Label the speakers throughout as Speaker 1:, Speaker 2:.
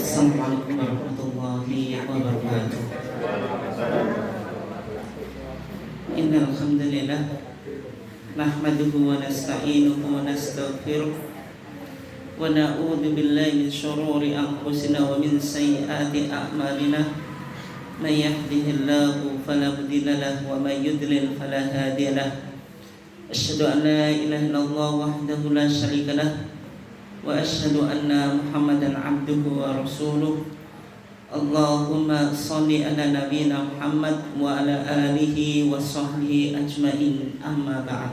Speaker 1: Assalamualaikum warahmatullahi wabarakatuh. Innal hamdalillah nahmaduhu wa nasta'inuhu wa nastaghfiruh wa na'udzu billahi min shururi anfusina wa min sayyiati a'malina. May yahdihillahu fala mudilla lahu wa may yudlil fala hadiya lahu. Asyhadu an la ilaha illallah wahdahu la syarika lahu wa asyhadu anna Muhammadan abduhu wa rasuluh. Allahumma sholli ala nabiyyina Muhammad wa ala alihi wa sahbihi ajmain, amma ba'd.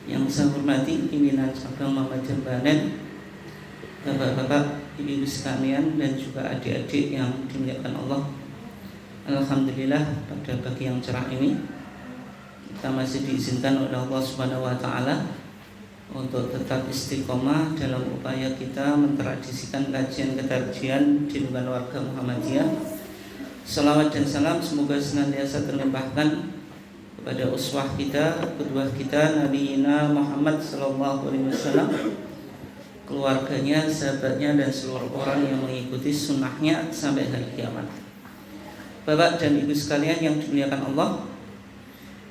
Speaker 1: Yang saya hormati pimpinan cabang Muhammadiyah Banen, bapak-bapak, ibu-ibu sekalian, dan juga adik-adik yang dimuliakan Allah. Alhamdulillah, pada pagi yang cerah ini kita masih diizinkan oleh Allah Subhanahu wa taala untuk tetap istiqomah dalam upaya kita mentradisikan kajian-kajian di lingkungan warga Muhammadiyah. Salawat dan salam semoga senantiasa terlimpahkan kepada uswah kita, kedua kita, Nabi Muhammad sallallahu alaihi wasallam, keluarganya, sahabatnya, dan seluruh orang yang mengikuti sunnahnya sampai hari kiamat. Bapak dan ibu sekalian yang dimuliakan Allah,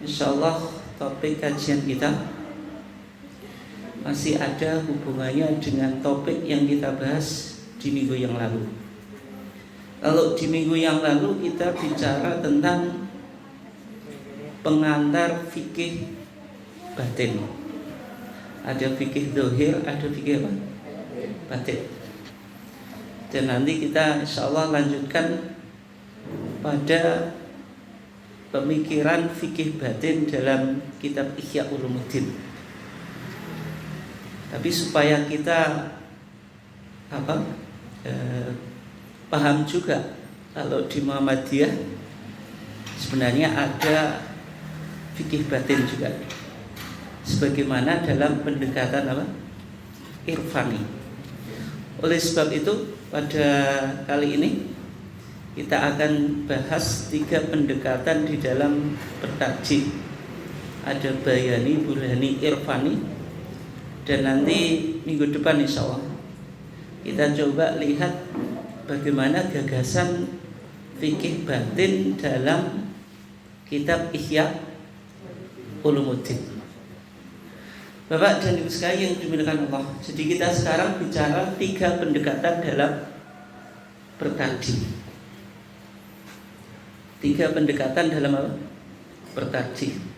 Speaker 1: insyaallah topik kajian kita masih ada hubungannya dengan topik yang kita bahas di minggu yang lalu. Kalau di minggu yang lalu kita bicara tentang pengantar fikih batin. Ada fikih zahir, ada fikih apa? Batin. Dan nanti kita insyaallah lanjutkan pada pemikiran fikih batin dalam kitab Ihya Ulumuddin. Tapi supaya kita paham juga kalau di Muhammadiyah sebenarnya ada fikih batin juga, sebagaimana dalam pendekatan irfani. Oleh sebab itu pada kali ini kita akan bahas 3 pendekatan di dalam bertarjih. Ada bayani, burhani, irfani. Dan nanti minggu depan insya Allah kita coba lihat bagaimana gagasan fikih batin dalam kitab Ihya Ulumuddin. Bapak dan ibu sekalian yang dimuliakan Allah, jadi kita sekarang bicara 3 pendekatan dalam bertarjih. 3 pendekatan dalam apa? Bertarjih.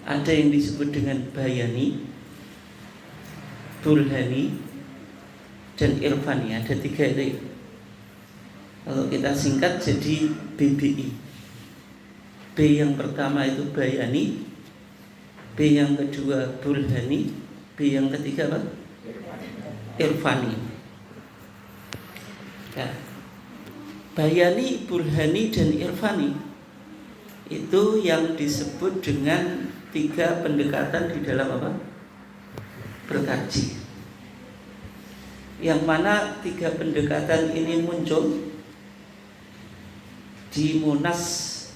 Speaker 1: Ada yang disebut dengan bayani, burhani, dan irfani. Ada 3 itu. Kalau kita singkat jadi BBI. B yang pertama itu bayani, B yang kedua burhani, B yang ketiga apa? Irfani. Ya. Bayani, burhani, dan irfani itu yang disebut dengan 3 pendekatan di dalam apa? Bertarjih. Yang mana 3 pendekatan ini muncul di Munas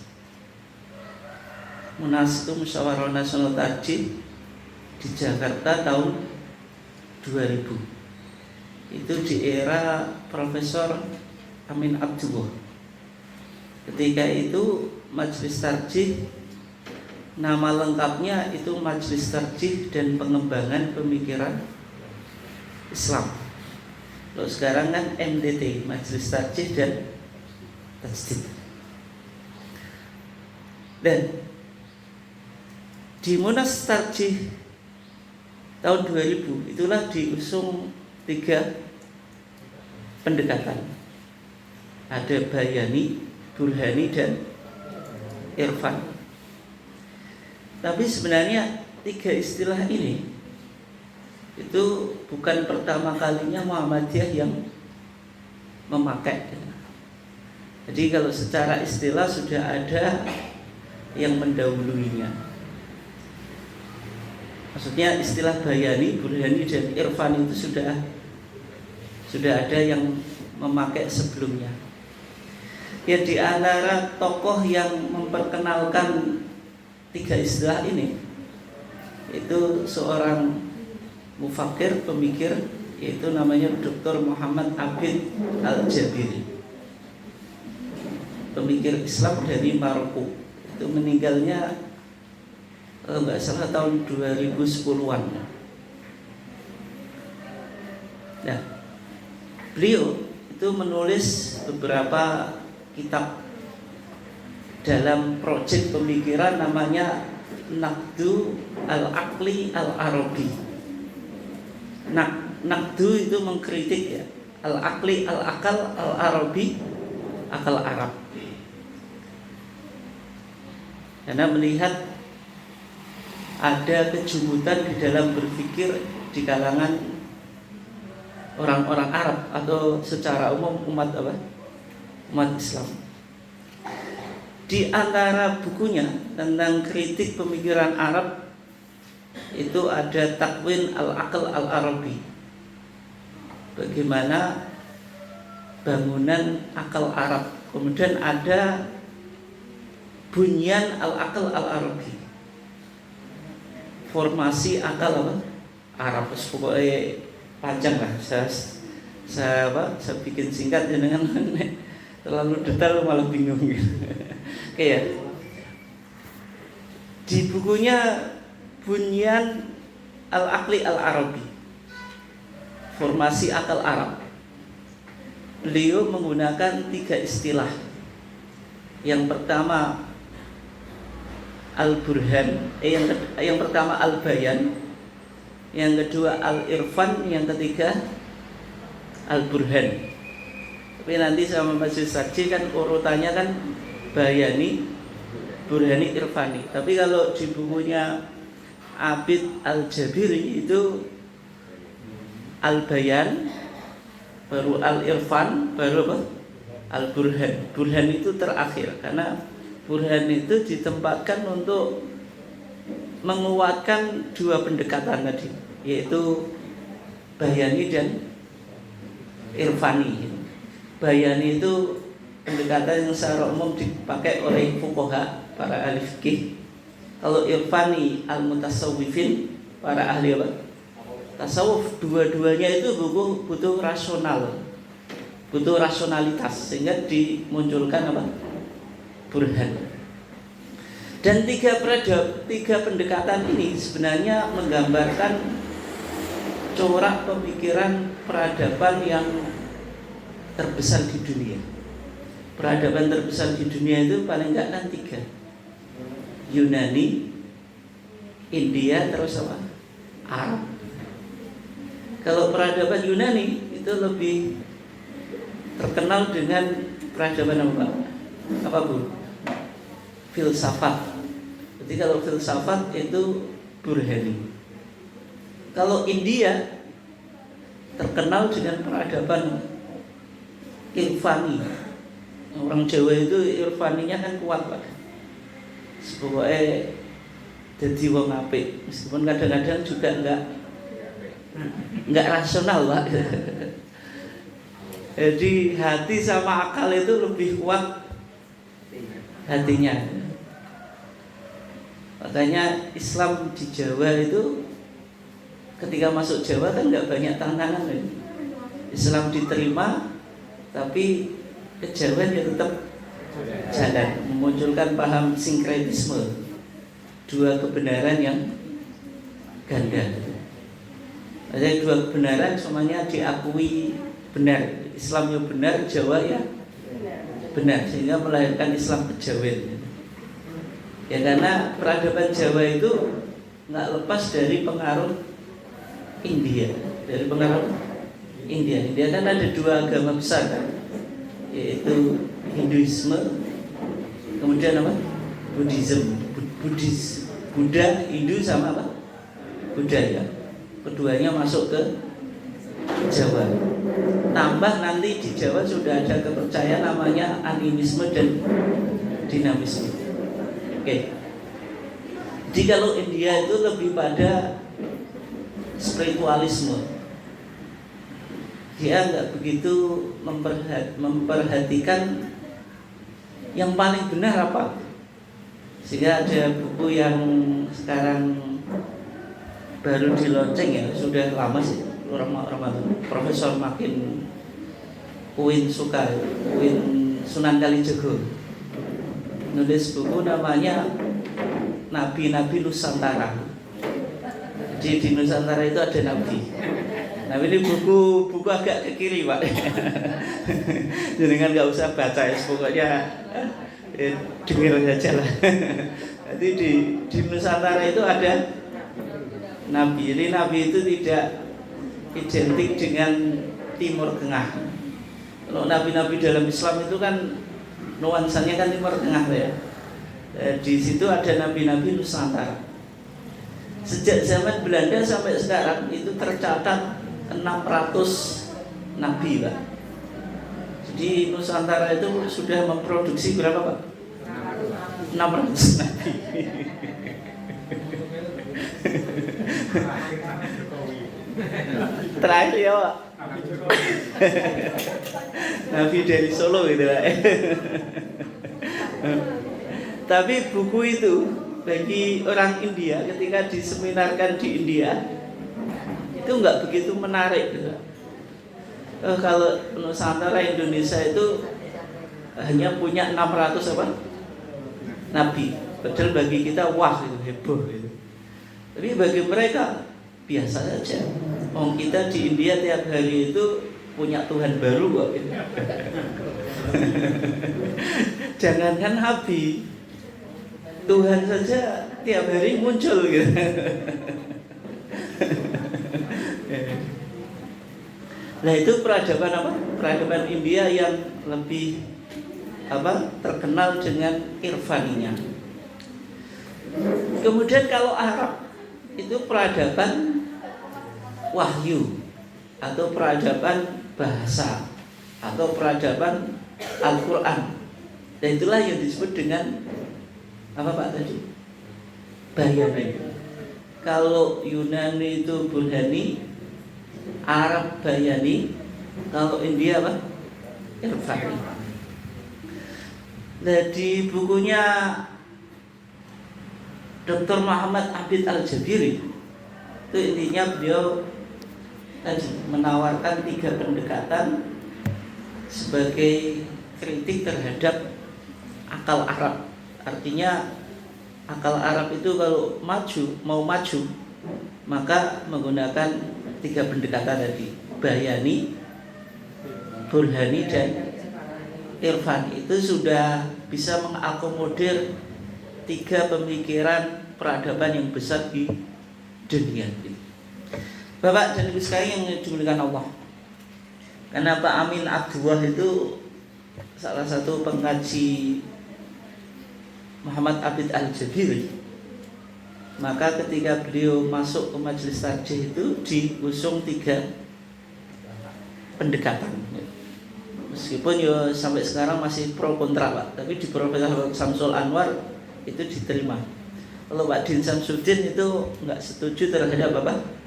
Speaker 1: itu Musyawarah Nasional Tarjih di Jakarta tahun 2000. Itu di era Profesor Amin Abdullah. Ketika itu Majelis Tarjih, nama lengkapnya itu Majelis Tarjih dan Pengembangan Pemikiran Islam. Kalau sekarang kan MDT, Majelis Tarjih dan Tajdid. Dan di Munas Tarjih tahun 2000 itulah diusung 3 pendekatan. Ada bayani, burhani, dan irfan. Tapi sebenarnya 3 istilah ini itu bukan pertama kalinya Muhammadiyah yang memakai. Jadi kalau secara istilah sudah ada yang mendahuluinya. Maksudnya istilah bayani, burhani, dan irfan itu sudah ada yang memakai sebelumnya. Ya, di antara tokoh yang memperkenalkan 3 istilah ini itu seorang mufakir, pemikir yaitu namanya Dr. Muhammad Abid Al-Jabiri, pemikir Islam dari Maroko. Itu meninggalnya nggak salah tahun 2010-an. Nah, beliau itu menulis beberapa kitab dalam proyek pemikiran namanya Naqdu Al-Aqli Al-Arabi. Naqdu itu mengkritik ya, Al-Aqli Al-Aqal Al-Arabi, akal Arab. Karena melihat ada kejumutan di dalam berpikir di kalangan orang-orang Arab atau secara umum umat Islam. Di antara bukunya tentang kritik pemikiran Arab itu ada Takwin Al-Aql Al-Arabi, bagaimana bangunan akal Arab. Kemudian ada Bunyan Al-Aql Al-Arabi, formasi akal Arab. Pokoknya panjang lah, saya bikin singkat dengan terlalu detail malah bingung gitu. Oke ya. Di bukunya Bunyan Al-Aqli Al-Arabi, formasi akal Arab, beliau menggunakan 3 istilah. Yang pertama Al-Burhan, yang pertama Al-Bayan, yang kedua Al-Irfan, yang ketiga Al-Burhan. Tapi nanti sama Mas Saji kan urutannya kan Bayani, Burhani, Irfani. Tapi kalau di bukunya Abid Al-Jabiri itu Al-Bayan, baru Al-Irfan, baru apa? Al-Burhan. Burhan itu terakhir, karena Burhan itu ditempatkan untuk menguatkan 2 pendekatan tadi, yaitu Bayani dan Irfani. Bayani itu pendekatan yang secara umum dipakai oleh fuqaha, para ahli fikih. Kalau Irfani al-mutasawwifin, para ahli apa? Tasawuf. Dua-duanya itu butuh rasional, butuh rasionalitas, sehingga dimunculkan apa? Burhan. Dan tiga pendekatan ini sebenarnya menggambarkan corak pemikiran peradaban yang terbesar di dunia. Peradaban terbesar di dunia itu paling enggak kan 3. Yunani, India, terus apa? Arab. Kalau peradaban Yunani itu lebih terkenal dengan peradaban apa? Apa Bu? Filsafat. Jadi kalau filsafat itu Burhani. Kalau India terkenal dengan peradaban Irfani. Orang Jawa itu Irfaninya kan kuat Pak. Pokoknya jadi wong apik, meskipun kadang-kadang juga enggak rasional Pak. Jadi hati sama akal itu lebih kuat hatinya. Makanya Islam di Jawa itu ketika masuk Jawa kan enggak banyak tantangan. Islam diterima, tapi kejawen ya tetap jalan, memunculkan paham sinkretisme, 2 kebenaran yang ganda. Ada 2 kebenaran semuanya diakui benar. Islam yang benar, Jawa ya benar, sehingga melahirkan Islam kejawen. Ya karena peradaban Jawa itu nggak lepas dari pengaruh India, India kan ada 2 agama besar kan, yaitu Hinduisme, kemudian apa? Buddha, Hindu sama apa? Budaya. Keduanya masuk ke Jawa. Tambah nanti di Jawa sudah ada kepercayaan namanya animisme dan dinamisme. Oke. Jadi kalau India itu lebih pada spiritualisme. Dia nggak begitu memperhatikan yang paling benar apa. Sehingga ada buku yang sekarang baru di launching ya, sudah lama sih, Profesor makin Uin Sunan Kalijogo nulis buku namanya Nabi-Nabi Nusantara. Jadi di Nusantara itu ada nabi. Nah ini buku agak ke kiri Pak. Jadi kan nggak usah baca ya, pokoknya dengar saja lah. Jadi di Nusantara itu ada nabi. Jadi nabi itu tidak identik dengan Timur Tengah. Kalau nabi-nabi dalam Islam itu kan nuansanya kan Timur Tengah ya. Di situ ada nabi-nabi Nusantara. Sejak zaman Belanda sampai sekarang itu tercatat 600 nabi Pak. Jadi Nusantara itu sudah memproduksi berapa Pak? 600 nabi. Terakhir ya Pak, nabi dari Solo gitu Pak. Tapi buku itu bagi orang India ketika diseminarkan di India itu nggak begitu menarik gitu. Kalau Nusantara Indonesia itu hanya punya 600 apa? Nabi. Padahal bagi kita wah itu heboh gitu. Tapi bagi mereka biasa saja. Kita di India tiap hari itu punya Tuhan baru kok gitu. Jangankan nabi, Tuhan saja tiap hari muncul gitu. Nah itu peradaban apa? Peradaban India yang lebih terkenal dengan irfaninya. Kemudian kalau Arab itu peradaban wahyu atau peradaban bahasa atau peradaban Al-Quran. Dan itulah yang disebut dengan apa Pak tadi? Bayani. Kalau Yunani itu Burhani, Arab Bayani, kalau India apa? Irfani. Nah di bukunya Dr. Muhammad Abid Al-Jabiri itu intinya beliau tadi menawarkan 3 pendekatan sebagai kritik terhadap akal Arab. Artinya akal Arab itu kalau mau maju maka menggunakan 3 pendekatan tadi, Bayani, Burhani dan Irfani. Itu sudah bisa mengakomodir 3 pemikiran peradaban yang besar di dunia. Bapak dan Ibu sekalian yang dimuliakan Allah, karena Pak Amin Abdullah itu salah satu pengaji Muhammad Abid Al-Jabiri, maka ketika beliau masuk ke majelis tarjih itu diusung 3 pendekatan. Meskipun ya sampai sekarang masih pro kontra Pak, tapi di Profesor Samsul Anwar itu diterima. Kalau Pak Din Samsudin itu nggak setuju terhadap apa?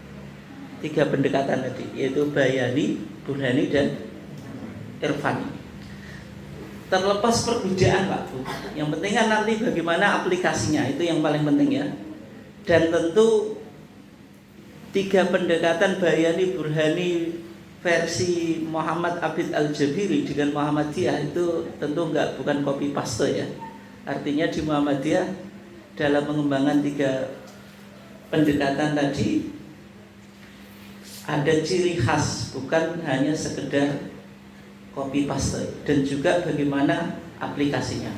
Speaker 1: 3 pendekatan tadi, yaitu Bayani, Burhani dan Irfani. Terlepas perbedaan Pak Bu, yang penting kan nanti bagaimana aplikasinya, itu yang paling penting ya. Dan tentu 3 pendekatan Bayani, Burhani versi Muhammad Abid Al-Jabiri dengan Muhammadiyah itu tentu bukan copy paste ya. Artinya di Muhammadiyah dalam mengembangkan 3 pendekatan tadi ada ciri khas, bukan hanya sekedar copy paste, dan juga bagaimana aplikasinya.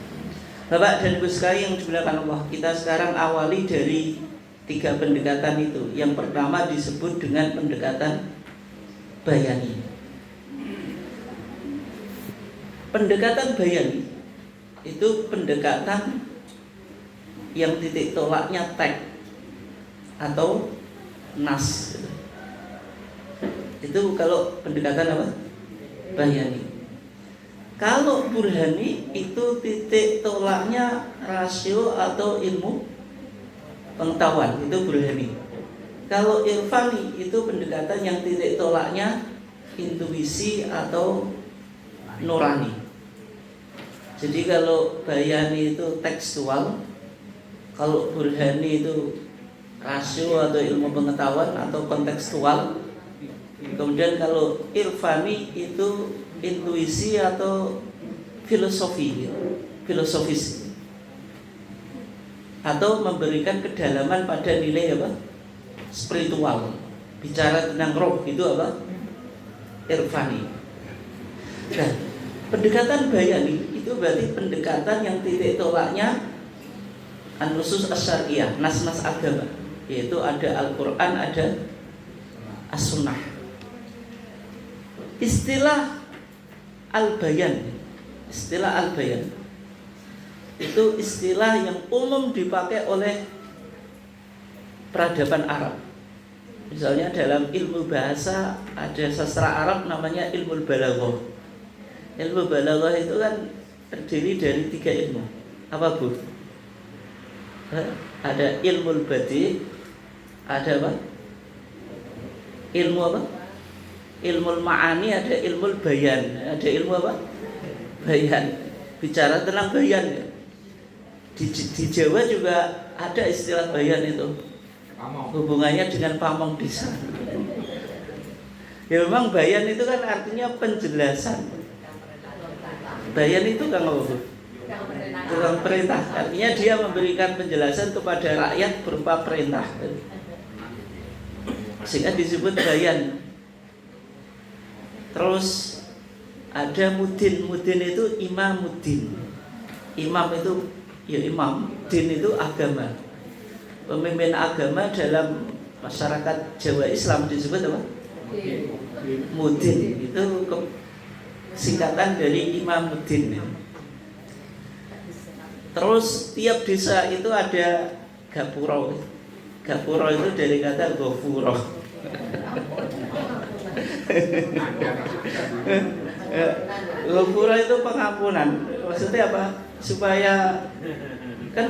Speaker 1: Bapak dan Ibu sekalian yang dimuliakan Allah, kita sekarang awali dari 3 pendekatan itu. Yang pertama disebut dengan pendekatan Bayani. Pendekatan Bayani itu pendekatan yang titik tolaknya teks atau nas. Itu kalau pendekatan apa? Bayani. Kalau Burhani itu titik tolaknya rasio atau ilmu pengetahuan, itu Burhani. Kalau Irfani itu pendekatan yang titik tolaknya intuisi atau nurani. Jadi kalau Bayani itu tekstual, kalau Burhani itu rasio atau ilmu pengetahuan atau kontekstual, Kemudian kalau irfani itu intuisi atau filosofis, atau memberikan kedalaman pada nilai apa? Spiritual. Bicara tentang roh itu apa? Irfani. Nah, pendekatan bayani itu berarti pendekatan yang titik tolaknya an-nusus asy-syar'iyyah, nas-nas agama, yaitu ada Al-Qur'an, ada As-Sunnah. Istilah al-bayan itu istilah yang umum dipakai oleh peradaban Arab. Misalnya dalam ilmu bahasa ada sastra Arab namanya ilmu balaghah. Ilmu balaghah itu kan terdiri dari 3 ilmu. Apa Bu? Ada ilmu badi, ada apa? Ilmu apa? Ilmu ma'ani, ada ilmu bayan. Ada ilmu apa? Bayan. Bicara tentang bayan ya. Di Jawa juga ada istilah bayan itu. Hubungannya dengan pamong desa. Ya memang bayan itu kan artinya penjelasan. Bayan itu kan apa Bu? Tukang perintah. Artinya dia memberikan penjelasan kepada rakyat berupa perintah. Sehingga disebut bayan. Terus ada mudin. Mudin itu imamuddin. Imam itu ya imam, din itu agama. Pemimpin agama dalam masyarakat Jawa Islam disebut apa? Mudin. Itu singkatan dari imamuddin. Terus tiap desa itu ada gapura. Gapura itu dari kata ghafura. Ghafura itu pengampunan. Maksudnya apa? Supaya kan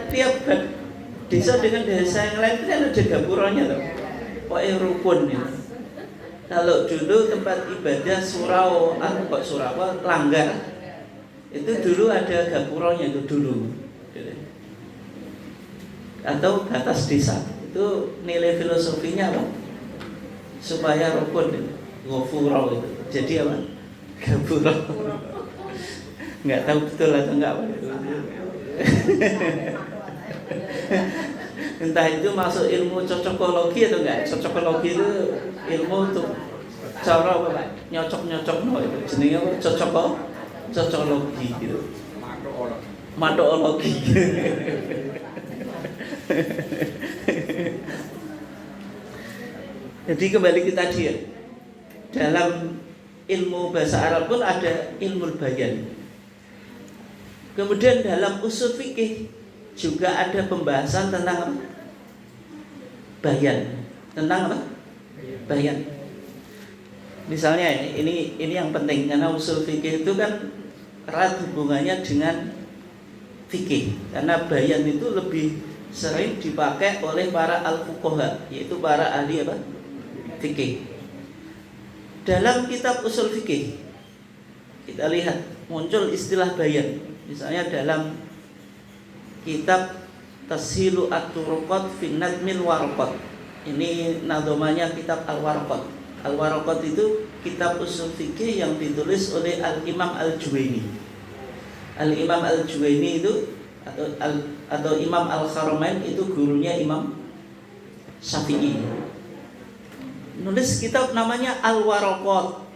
Speaker 1: tiap desa dengan desa yang lain itu kan ada gapuranya loh. Pokoknya rukun ya. Kalau dulu tempat ibadah surau, kok surau langgar, itu dulu ada gapuranya itu dulu. Atau batas desa. Itu nilai filosofinya apa? Supaya rukun, ghafura itu. Jadi apa? Gapura. Enggak tahu betul atau enggak apa itu. Entah itu masuk ilmu cocokologi atau enggak. Cocokologi itu ilmu untuk cara apa Pak? Nyocok-nyocok itu. Jenenge apa? Cocokologi gitu. Matologi. Jadi kembali ke tadi ya. Dalam ilmu bahasa Arab pun ada ilmu bayan. Kemudian dalam usul fikih juga ada pembahasan tentang apa? Bayan. Tentang apa? Bayan. Misalnya ini yang penting karena usul fikih itu kan erat hubungannya dengan fikih. Karena bayan itu lebih sering dipakai oleh para al-fuqaha, yaitu para ahli apa? Fikih. Dalam kitab usul fikih kita lihat muncul istilah bayan. Misalnya dalam kitab Tashilu at-Turuqat fi Nadmil Warqat. Ini nadhomanya kitab Al-Warqat. Al-Warqat itu kitab usul fikih yang ditulis oleh Al-Imam Al-Juwaini. Al-Imam Al-Juwaini itu atau Imam Al-Haramain itu gurunya Imam Syafi'i. Nulis kitab namanya Al-Waraqat.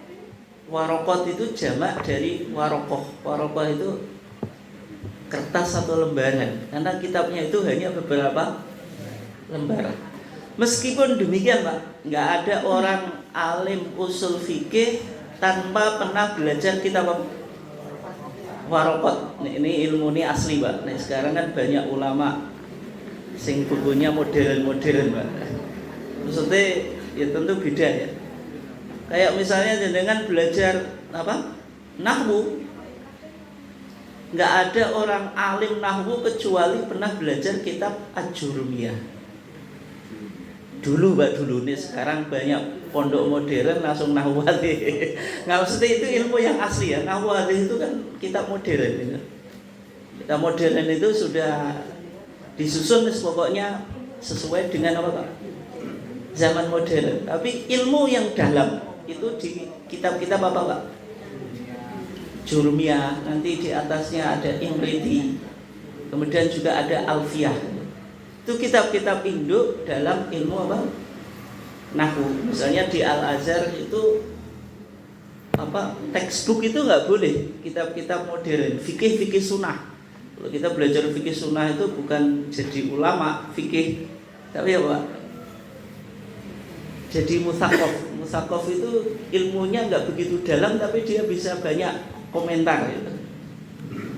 Speaker 1: Waraqat itu jamak dari warokoh. Warokoh itu kertas atau lembaran. Karena kitabnya itu hanya beberapa lembar. Meskipun demikian Pak, nggak ada orang alim usul fikih tanpa pernah belajar kitab Waraqat. Ini ilmu ini asli Pak. Nah sekarang kan banyak ulama sing bukunya modern-modern Pak. Maksudnya ya tentu beda ya. Kayak misalnya dengan belajar apa? Nahwu. Nggak ada orang alim nahwu kecuali pernah belajar kitab Ajurumiyah. Dulu Pak, dulu nih, sekarang banyak pondok modern langsung nahwu hadis. Nggak, maksudnya itu ilmu yang asli ya. Nahwu hadis itu kan kitab modern gitu. Kitab modern itu sudah disusun pokoknya sesuai dengan apa Pak? zaman modern. Tapi ilmu yang dalam itu di kitab-kitab apa Pak? Jurumiyah, nanti di atasnya ada Imriti, kemudian juga ada Alfiyah. Itu kitab-kitab induk dalam ilmu apa? Nahwu. Misalnya di Al-Azhar itu textbook itu nggak boleh, kitab-kitab modern, fikih sunnah. Kalau kita belajar fikih sunnah itu bukan jadi ulama fikih, tapi jadi musakof itu ilmunya nggak begitu dalam, tapi dia bisa banyak komentar gitu.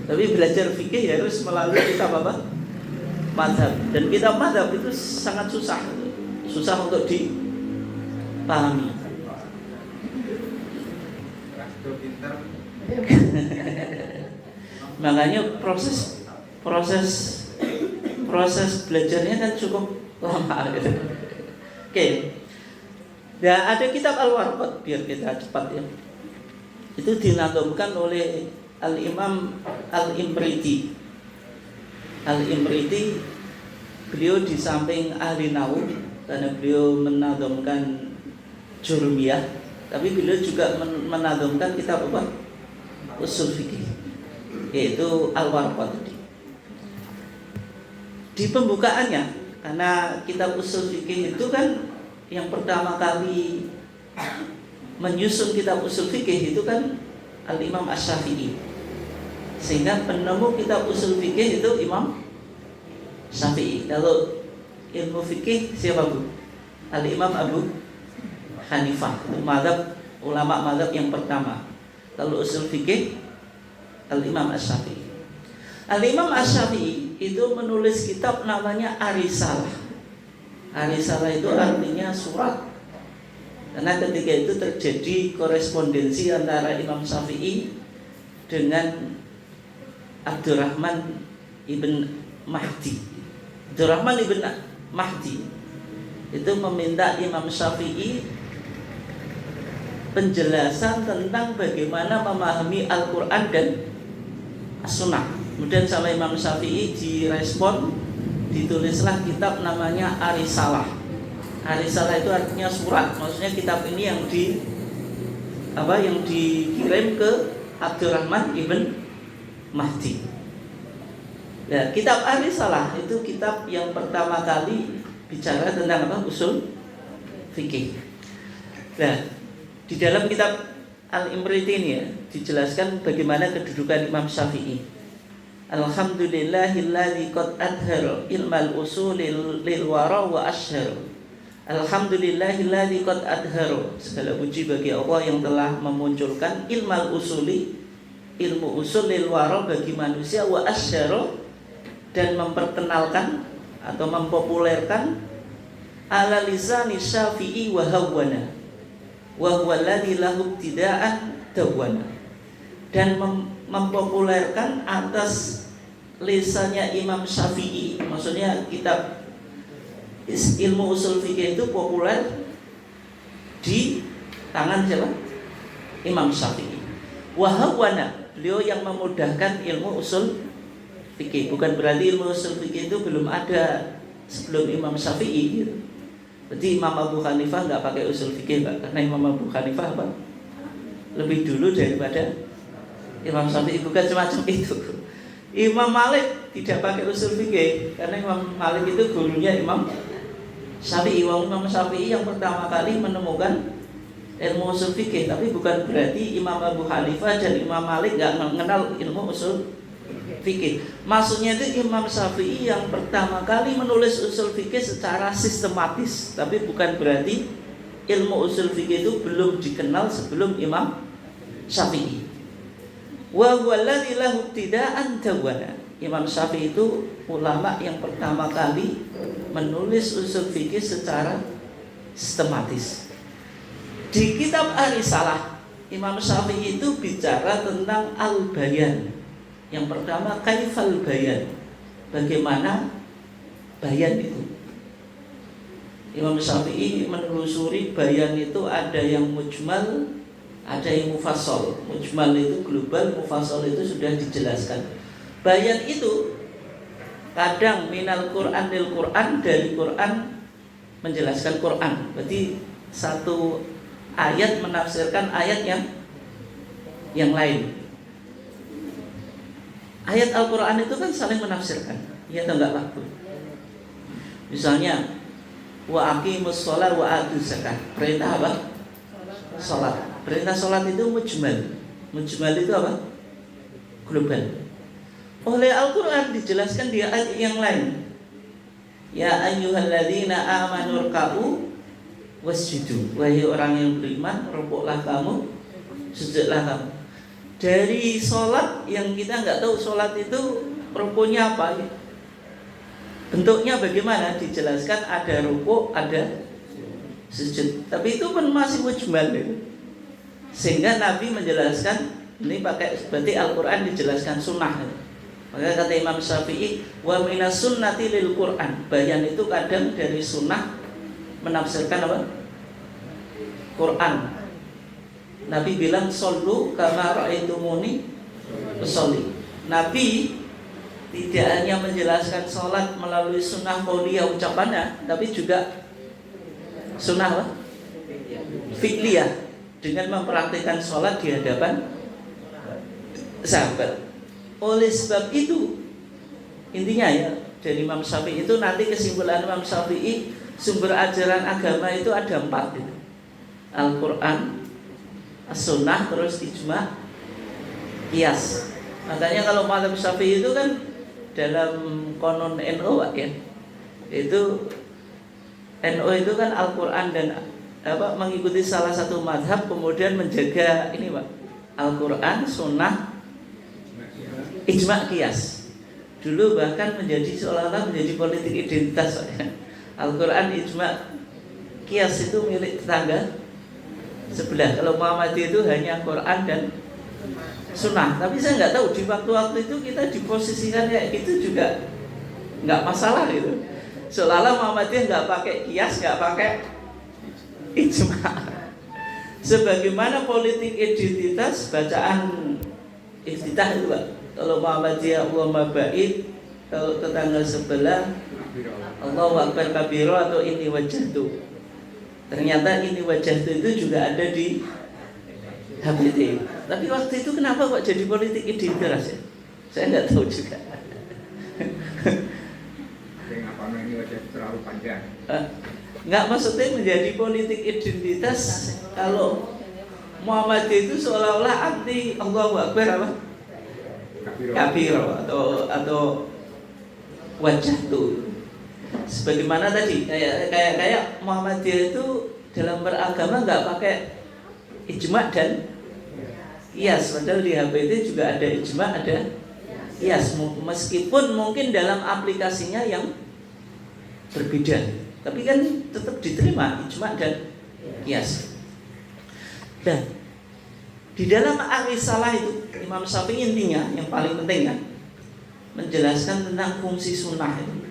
Speaker 1: Tapi belajar fikih harus melalui kitab mazhab, dan kitab mazhab itu sangat susah untuk dipahami. Makanya proses belajarnya kan cukup lama gitu. Oke. Nah, ada kitab Al-Warqat, biar kita cepat ya. Itu dinazamkan oleh Al-Imam Al-Imriti. Al-Imriti beliau di samping ahli nahwu karena beliau menazamkan Jurumiyah, tapi beliau juga menazamkan kitab usul fikih, yaitu Al-Warqat. Di pembukaannya, karena kitab usul fikih itu kan yang pertama kali menyusun kitab usul fikih itu kan Al-Imam Asy-Syafi'i. Sehingga penemu kitab usul fikih itu Imam Syafi'i. Kalau ilmu fikih siapa Bu? Al-Imam Abu Hanifah. Itu ulama mazhab yang pertama. Kalau usul fikih Al-Imam Asy-Syafi'i. Al-Imam Asy-Syafi'i itu menulis kitab namanya Ar-Risalah. Ar-Risalah itu artinya surat. Karena ketika itu terjadi korespondensi antara Imam Syafi'i dengan Abdurrahman ibn Mahdi. Abdurrahman ibn Mahdi itu meminta Imam Syafi'i penjelasan tentang bagaimana memahami Al-Quran dan As-Sunnah. Kemudian sama Imam Syafi'i direspon, ditulislah kitab namanya Ar-Risalah. Ar-Risalah itu artinya surat. Maksudnya kitab ini yang dikirim ke Abdurrahman ibn Mahdi. Nah, kitab Ar-Risalah itu kitab yang pertama kali bicara tentang usul fikih. Nah, di dalam kitab Al-Imriti ini ya, dijelaskan bagaimana kedudukan Imam Syafi'i. Alhamdulillahilladzi qad adhara ilmal usul lil wara wa ashhar. Alhamdulillahilladzi qad adhara. Segala puji bagi Allah yang telah memunculkan ilmal usuli, ilmu usul lil wara bagi manusia, wa ashhar, dan memperkenalkan atau mempopulerkan ala lisani Syafi'i wa hawana wa huwa alladzi lahu ibtida'an dawana, dan mempopulerkan atas lisannya Imam Syafi'i. Maksudnya kitab ilmu usul fikih itu populer di tangan siapa? Imam Syafi'i. Wahawana, beliau yang memudahkan ilmu usul fikih. Bukan berarti ilmu usul fikih itu belum ada sebelum Imam Syafi'i gitu. Berarti Imam Abu Hanifah nggak pakai usul fikih, Pak, karena Imam Abu Hanifah lebih dulu daripada Imam Syafi'i. Bukan semacam itu. Imam Malik tidak pakai usul fikih karena Imam Malik itu gurunya Imam Syafi'i. Imam Syafi'i yang pertama kali menemukan ilmu usul fikih, tapi bukan berarti Imam Abu Hanifah dan Imam Malik nggak mengenal ilmu usul fikih. Maksudnya itu Imam Syafi'i yang pertama kali menulis usul fikih secara sistematis, tapi bukan berarti ilmu usul fikih itu belum dikenal sebelum Imam Syafi'i. Wa huwa alladzi lahu ibtida'an dawana. Imam Syafi'i itu ulama yang pertama kali menulis usul fikih secara sistematis. Di kitab Ar-Risalah, Imam Syafi'i itu bicara tentang al-bayan. Yang pertama, kaifal bayan. Bagaimana bayan itu? Imam Syafi'i menelusuri bayan itu ada yang mujmal, ada yang mufassal. Mujmal itu global, mufassal itu sudah dijelaskan. Bayan itu kadang minal Qur'an lil Qur'an, dari Qur'an menjelaskan Quran. Berarti satu ayat menafsirkan ayat yang lain. Ayat Al-Quran itu kan saling menafsirkan, ya atau enggak Pak? Misalnya wa aqimus shalah wa atuz zakah. Perintah apa? Salat. Perintah salat itu mujmal. Mujmal itu apa? Global. Oleh Al-Quran dijelaskan di ayat yang lain. Ya ayyuhalladzina amanu ruk'u wasjudu. Wahai orang yang beriman, rukuklah kamu, sujudlah kamu. Dari sholat yang kita nggak tahu sholat itu rukunya apa, bentuknya bagaimana, dijelaskan ada rukuk, ada sujud. Tapi itu pun masih mujmal itu. Sehingga Nabi menjelaskan ini pakai, berarti Al-Quran dijelaskan sunnah. Maka kata Imam Syafi'i, wa minas sunnati lil Quran. Bayan itu kadang dari sunnah menafsirkan apa? Quran. Nabi bilang shollu kama ra'aitumuni usolli. Nabi tidak hanya menjelaskan sholat melalui sunnah qauliyah ucapannya, tapi juga sunnah apa? Fi'liyah, dengan mempraktikkan sholat di hadapan sahabat. Oleh sebab itu, intinya ya dari Imam Syafi'i itu, nanti kesimpulan Imam Syafi'i, sumber ajaran agama itu ada 4 itu. Al-Quran, as-sunnah, terus ijma', qiyas. Makanya kalau mazhab Syafi'i itu kan dalam konon NU ya, itu NU itu kan Al-Quran dan apa, mengikuti salah satu mazhab, kemudian menjaga ini Pak, Al-Quran, sunnah, ijma', qiyas. Dulu bahkan menjadi seolah-olah menjadi politik identitas Pak. Al-Quran, ijma', qiyas itu milik tetangga sebelah. Kalau Muhammadiyah itu hanya Quran dan sunnah. Tapi saya nggak tahu di waktu-waktu itu kita diposisikan kayak gitu juga nggak masalah gitu. Seolah-olah Muhammadiyah nggak pakai qiyas, nggak pakai ijma'. Sebagaimana politik identitas, bacaan iftitah itu Pak. Kalau Muhammadiyah Allahumma ba'id, kalau tetangga sebelah Allahu akbar kabira atau inni wajjahtu. Ternyata ini wajah itu juga ada di HBT. Tapi waktu itu kenapa kok jadi politik identitas ya? Saya nggak tahu juga.
Speaker 2: Kenapa ini wajah terlalu panjang?
Speaker 1: Nggak, maksudnya menjadi politik identitas kalau Muhammadiyah itu seolah-olah anti Allahu Akbar apa? Kabiro atau wajah tuh. Sebagaimana tadi kayak Muhammadiyah itu dalam beragama nggak pakai ijma' dan qiyas, padahal di HBT juga ada ijma', ada qiyas, meskipun mungkin dalam aplikasinya yang berbeda, tapi kan tetap diterima ijma' dan qiyas. Dan di dalam Ar-Risalah itu Imam Syafi'i intinya yang paling penting kan menjelaskan tentang fungsi sunnah itu.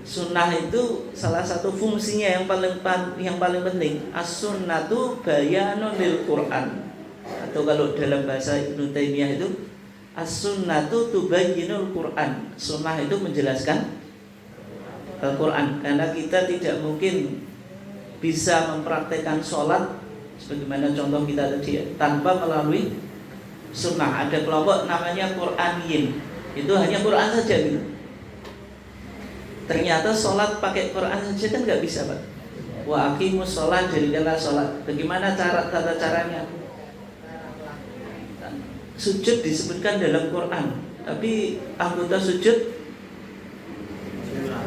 Speaker 1: Sunnah itu salah satu fungsinya yang paling penting. As-sunnatu bayanun lil Quran. Atau kalau dalam bahasa Ibnu Taimiyah itu as-sunnatu tubayyinul Quran. Sunnah itu menjelaskan Al-Quran. Karena kita tidak mungkin bisa mempraktekkan sholat sebagaimana contoh kita tadi tanpa melalui sunnah. Ada kelompok namanya Qur'aniyin, itu hanya Quran saja gitu. Ternyata sholat pakai Quran saja kan nggak bisa Pak. Wa aqimus sholat, jadikanlah sholat. Bagaimana tata caranya? Sujud disebutkan dalam Quran, tapi anggota sujud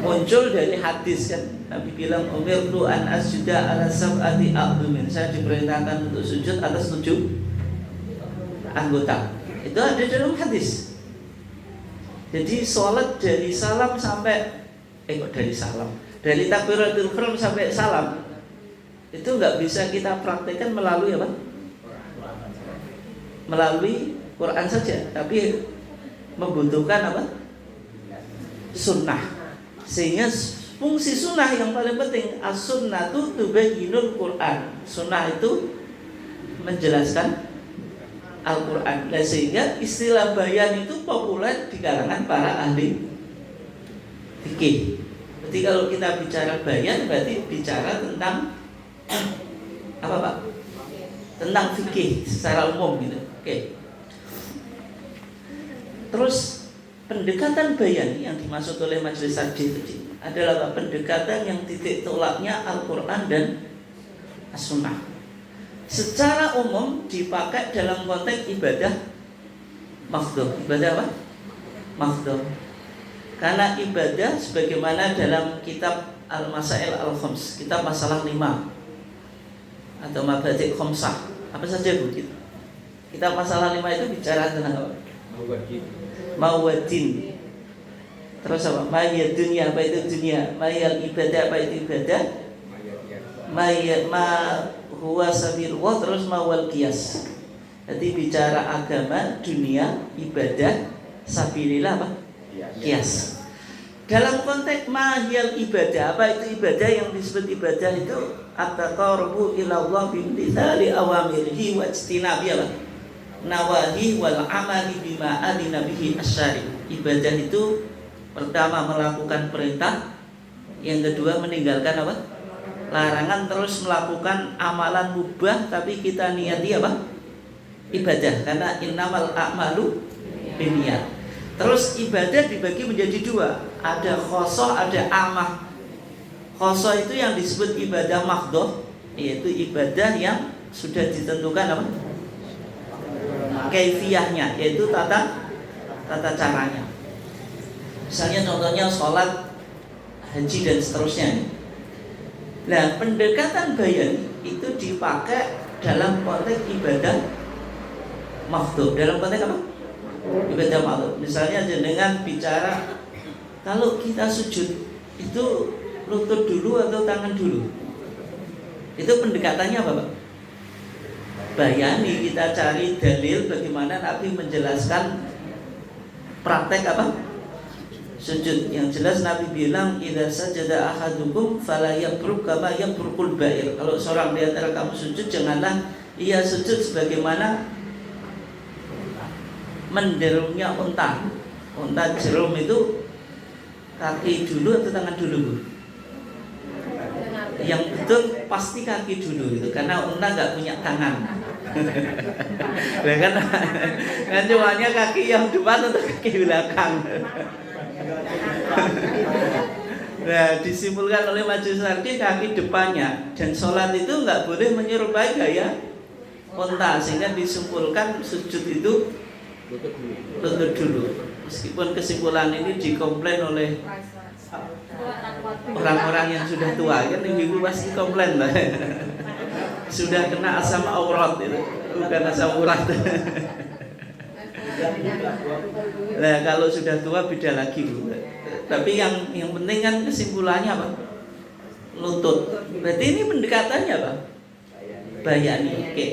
Speaker 1: muncul dari hadis kan. Nabi bilang umirtu an asjuda ala sab'ati a'dhumin. Saya diperintahkan untuk sujud atas 7 anggota. Itu ada dalam hadis. Jadi sholat dari salam sampai dari takbiratul ihram sampai salam itu nggak bisa kita praktekkan melalui apa? Melalui Quran saja, tapi membutuhkan apa? Sunnah. Sehingga fungsi sunnah yang paling penting, as-sunnatu tubayyinul Quran. Sunnah itu menjelaskan Al-Quran. Dan sehingga istilah bayan itu populer di kalangan para ahli fikih. Jadi Jadi kalau kita bicara bayan berarti bicara tentang apa Pak? Tentang fikih secara umum gitu. Oke. Terus pendekatan bayan yang dimaksud oleh Majelis Tarjih tadi adalah pendekatan yang titik tolaknya Al-Quran dan As-Sunnah. Secara umum dipakai dalam konteks ibadah mafdhuh. Ibadah apa? Mafdhuh. Karena ibadah sebagaimana dalam kitab Al-Masail Al-Khams, kitab masalah 5 atau Mabadi' Khamsah. Apa saja Bu? Kitab masalah 5 itu bicara tentang apa? Mawadin. Terus apa? Maya dunia, apa itu dunia? Maya ibadah, apa itu ibadah? Ma huwa sabilullah, terus mawal qiyas. Jadi bicara agama, dunia, ibadah, sabilillah apa? Qiyas. Dalam konteks mahiyal ibadah, apa itu ibadah? Yang disebut ibadah itu at-taqarrubu ila Allah bimtithali awamirihi wa ijtinabi apa? Nawahi wal amali bima adina bihi asyari. Ibadah itu pertama melakukan perintah, yang kedua meninggalkan apa? Larangan, terus melakukan amalan mubah tapi kita niati apa? Ibadah. Karena innamal a'malu binniyat. Terus ibadah dibagi menjadi dua, ada khosoh, ada amah. Khosoh itu yang disebut ibadah mafdhoh, yaitu ibadah yang sudah ditentukan apa? Kaifiyahnya, yaitu tata caranya. Misalnya contohnya sholat, haji dan seterusnya. Nah, pendekatan bayan itu dipakai dalam konteks ibadah mafdhuh. Dalam konteks apa? Ibadah mafdhuh. Misalnya dengan bicara kalau kita sujud itu lutut dulu atau tangan dulu. Itu pendekatannya apa, Pak? Bayani, kita cari dalil bagaimana Nabi menjelaskan praktek apa? Sujud. Yang jelas Nabi bilang idza sajada ahadukum fala yabruk kama yabrukul ba'ir. Kalau seorang di antara kamu sujud, janganlah ia sujud sebagaimana menderumnya unta. Unta jerum itu kaki dulu atau tangan dulu, Bu? Yang betul pasti kaki dulu itu, karena unta nggak punya tangan. Nah, kan cumannya kaki yang depan atau kaki belakang. Nah, disimpulkan oleh Majelis Tarjih kaki depannya, dan sholat itu nggak boleh menyerupai gaya unta, sehingga disimpulkan sujud itu lutut dulu. Meskipun kesimpulan ini dikomplain oleh orang-orang yang sudah tua, kan ibu pasti komplain lah. Sudah kena asam aurat itu, bukan asam urat. Nah, kalau sudah tua beda lagi, Bu. Tapi yang penting kan kesimpulannya apa? Lutut. Berarti ini pendekatannya apa? Bayani. Oke.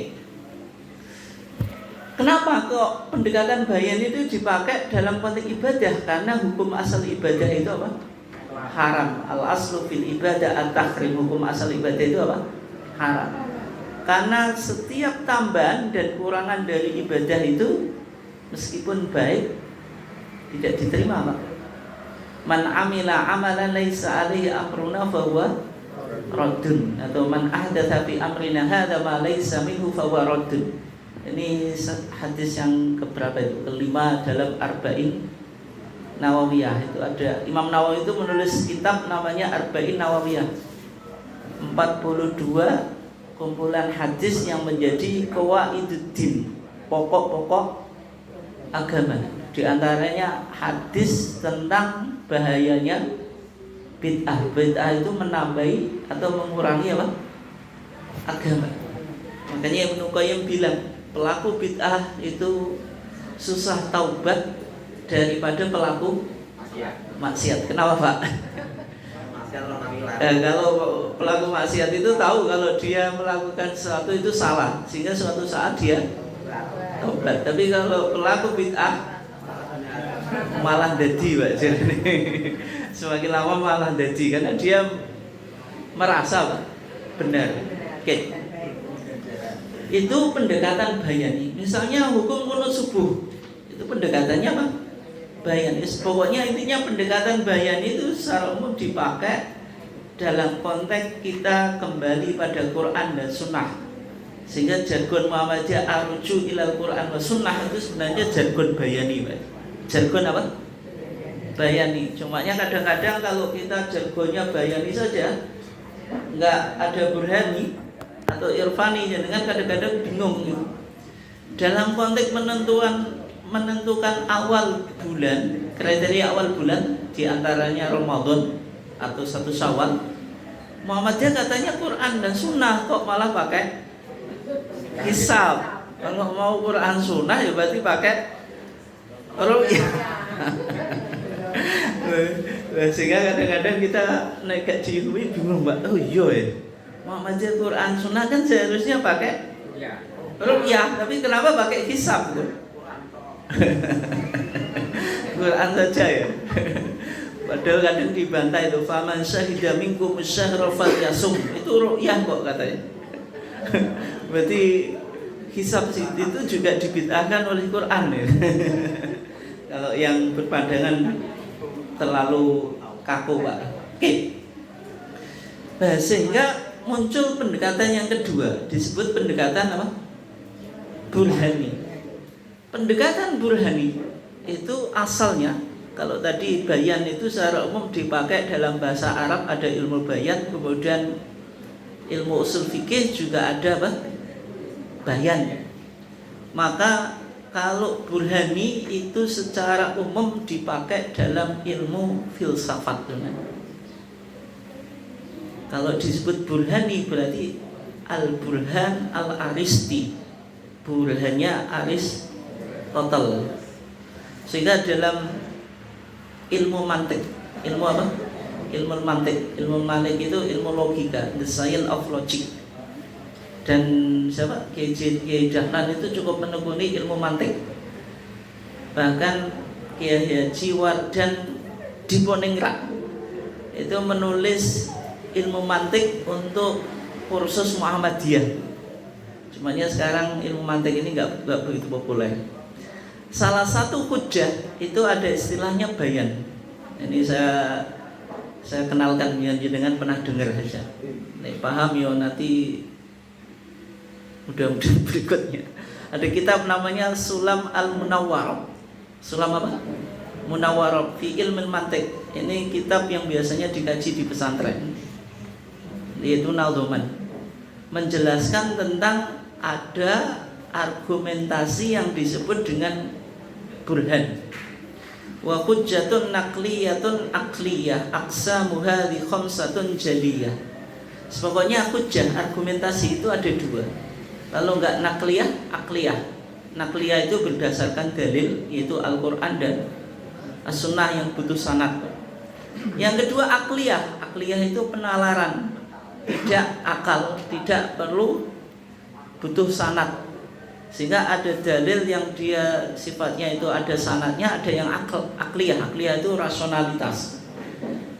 Speaker 1: Kenapa kok pendekatan bayani itu dipakai dalam konteks ibadah? Karena hukum asal ibadah itu apa? Haram. Al aslu fil ibadah at-tahrim. Hukum asal ibadah itu apa? Haram. Karena setiap tambahan dan kurangan dari ibadah itu meskipun baik tidak diterima, Pak. Man amila amalan laisa alaihi amruna fahuwa raddun, atau man ahdatsa fi amrina hadza ma laisa minhu fahuwa raddun. Ini hadis yang keberapa itu? Kelima dalam Arba'in Nawawiyah. Itu ada Imam Nawawi itu menulis kitab namanya Arba'in Nawawiyah. 42 kumpulan hadis yang menjadi qawaiduddin, pokok-pokok agama. Di antaranya hadis tentang bahayanya bid'ah. Bid'ah itu menambahi atau mengurangi apa? Agama. Makanya Ibnu Qayyim bilang pelaku bid'ah itu susah taubat daripada pelaku maksiat. Kenapa, Pak? Kalau pelaku maksiat itu tahu kalau dia melakukan sesuatu itu salah, sehingga suatu saat dia taubat. Tapi kalau pelaku bid'ah malah jadi, Pak. Semakin lama malah jadi, karena dia merasa, Pak, benar. Oke. Itu pendekatan bayani. Misalnya hukum qunut subuh, itu pendekatannya apa? bayani. Pokoknya intinya pendekatan bayani itu secara umum dipakai dalam konteks kita kembali pada Quran dan Sunnah. Sehingga jargon Muhammadiyah arju ilal Quran wa Sunnah itu sebenarnya jargon bayani, Pak. Jargon apa? Bayani. Cumanya kadang-kadang kalau kita jargonnya bayani saja, nggak ada burhani atau irfani, jadi kan kadang-kadang bingung gitu. Dalam konteks menentukan awal bulan, kriteria awal bulan diantaranya Ramadan atau 1 Syawal, Muhammadiyah katanya Quran dan Sunnah, kok malah pakai hisab. Kalau mau Quran Sunnah ya berarti pakai ru'yah. Sehingga kadang-kadang kita naik gaji bingung, Mbak. Oh iya ya, Muhammadiyah Quran Sunnah kan seharusnya pakai ru'yah, tapi kenapa pakai hisab tuh? Quran saja ya. Padahal kadang dibantai itu faman syahida minkum syahra falyasum, itu ru'yah kok katanya. Berarti hisab itu juga dibid'ahkan oleh Quran ya. Kalau yang berpandangan terlalu kaku, Pak. Oke. Nah, sehingga muncul pendekatan yang kedua, disebut pendekatan apa? Burhani. Pendekatan burhani itu asalnya, kalau tadi bayan itu secara umum dipakai dalam bahasa Arab, ada ilmu bayan, kemudian ilmu usul fikih juga ada apa? Bayan. Maka kalau burhani itu secara umum dipakai dalam ilmu filsafat. Kalau disebut burhani berarti al-burhan al-aristi, burhannya Aristotle. Sehingga dalam ilmu mantik, ilmu apa? Ilmu mantik. Ilmu mantik itu ilmu logika, the science of logic. Dan siapa? Kiai Dahlan itu cukup menekuni ilmu mantik. Bahkan Kiai Haji Wardan Diponingrat itu menulis ilmu mantik untuk kursus Muhammadiyah. Cumanya sekarang ilmu mantik ini nggak begitu populer. Salah satu hujjah itu ada istilahnya bayan. Ini saya kenalkan dengan pernah dengar saja. Nek paham ya nanti mudah-mudahan berikutnya. Ada kitab namanya Sulam Al-Munawwar. Sulam apa? Munawwar fi ilmil mantik. Ini kitab yang biasanya dikaji di pesantren. Yaitu Naldoman. Menjelaskan tentang ada argumentasi yang disebut dengan burhan. Wa hujjatun naqliyatun aqliyah aqsamuha li khamsatun jaliyah. Pokoknya hujjah, argumentasi itu ada dua. Kalau enggak nakliyah, akliyah. Nakliyah itu berdasarkan dalil, yaitu Al-Quran dan As-Sunnah yang butuh sanad. Yang kedua akliyah. Akliyah itu penalaran, tidak akal, tidak perlu butuh sanad. Sehingga ada dalil yang dia sifatnya itu ada sanadnya, ada yang akliyah. Akliyah itu rasionalitas.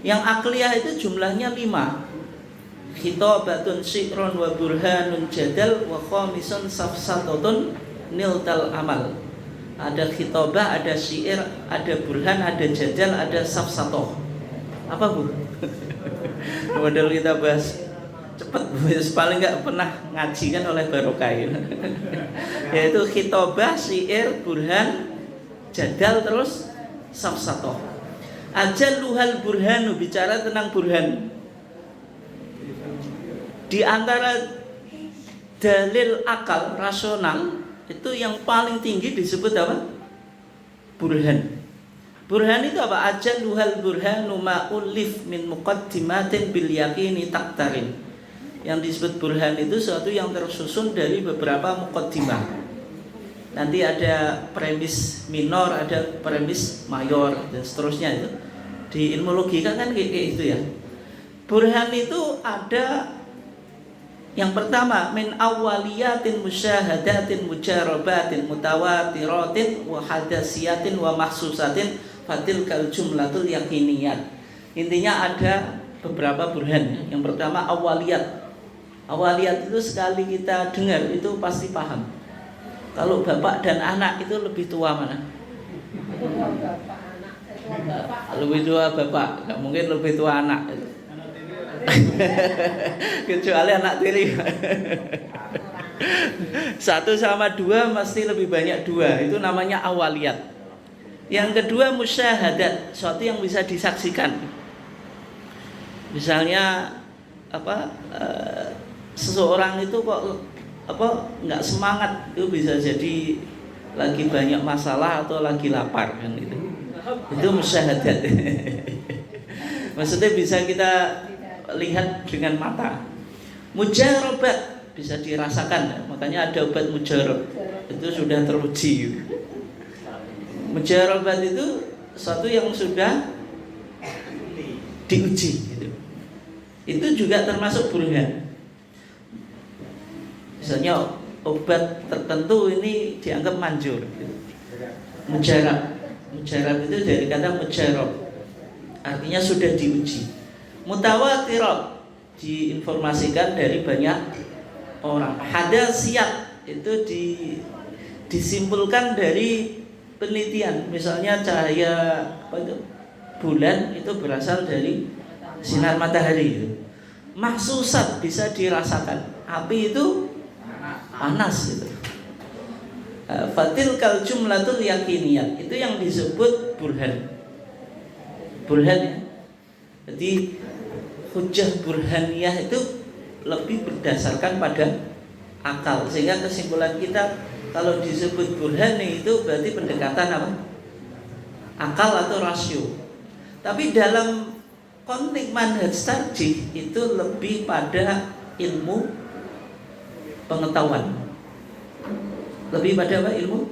Speaker 1: Yang akliyah itu jumlahnya 5. Khitabatun syi'run wa burhanun jadal wa khamisun safsatun niltal amal. Ada khitabah, ada syair, ada burhan, ada jadal, ada safsatoh. Apa Bu? Model kita bahas cepat, paling nggak pernah ngaji kan oleh barokah. Yaitu khitabah, syair, burhan, jadal, terus safsatoh. Ajalluhal burhanu, bicara tentang burhan. Di antara dalil akal rasional itu yang paling tinggi disebut apa? Burhan. Burhan itu apa? Ajalluhal burhanu ma ulif min muqaddimatin bil yaqini taktarin. Yang disebut burhan itu sesuatu yang tersusun dari beberapa muqaddimah. Nanti ada premis minor, ada premis mayor dan seterusnya itu. Di ilmu logika kan kayak itu ya. Burhan itu ada yang pertama min awwaliyatin musyahadatin mujarabatin mutawatiratin wa hadasiyatin wa mahsusatin fatilkal jumlatul yakiniyat. Intinya ada beberapa burhan. Yang pertama awaliyat. Awaliyat itu sekali kita dengar itu pasti paham. Kalau bapak dan anak itu lebih tua mana? Lebih tua bapak, nggak mungkin lebih tua anak. Kecuali anak tiri. 1 sama 2 mesti lebih banyak 2. Itu namanya awaliyat. Yang kedua musyahadat, sesuatu yang bisa disaksikan. Misalnya seseorang itu kok nggak semangat, itu bisa jadi lagi banyak masalah atau lagi lapar kan gitu. Itu musyahadat. Maksudnya bisa kita lihat dengan mata. Mujarabah bisa dirasakan, makanya ada obat mujarab. Itu sudah teruji. Mujarabah itu sesuatu yang sudah diuji gitu. Itu juga termasuk burhan. Misalnya obat tertentu ini dianggap manjur gitu. Mujarab itu dari kata mujarab, artinya sudah diuji. Mutawatirah diinformasikan dari banyak orang. Hadasiyat itu disimpulkan dari penelitian. Misalnya cahaya bulan itu berasal dari sinar matahari itu. Mahsusat bisa dirasakan. Api itu panas gitu. Fatilkal jumlatul yakiniyat, itu yang disebut burhan. Burhan ya. Jadi hujjah burhaniyah itu lebih berdasarkan pada akal, sehingga kesimpulan kita kalau disebut burhan itu berarti pendekatan apa? Akal atau rasio. Tapi dalam konteks manhaj tarjih itu lebih pada ilmu pengetahuan. Lebih pada apa? Ilmu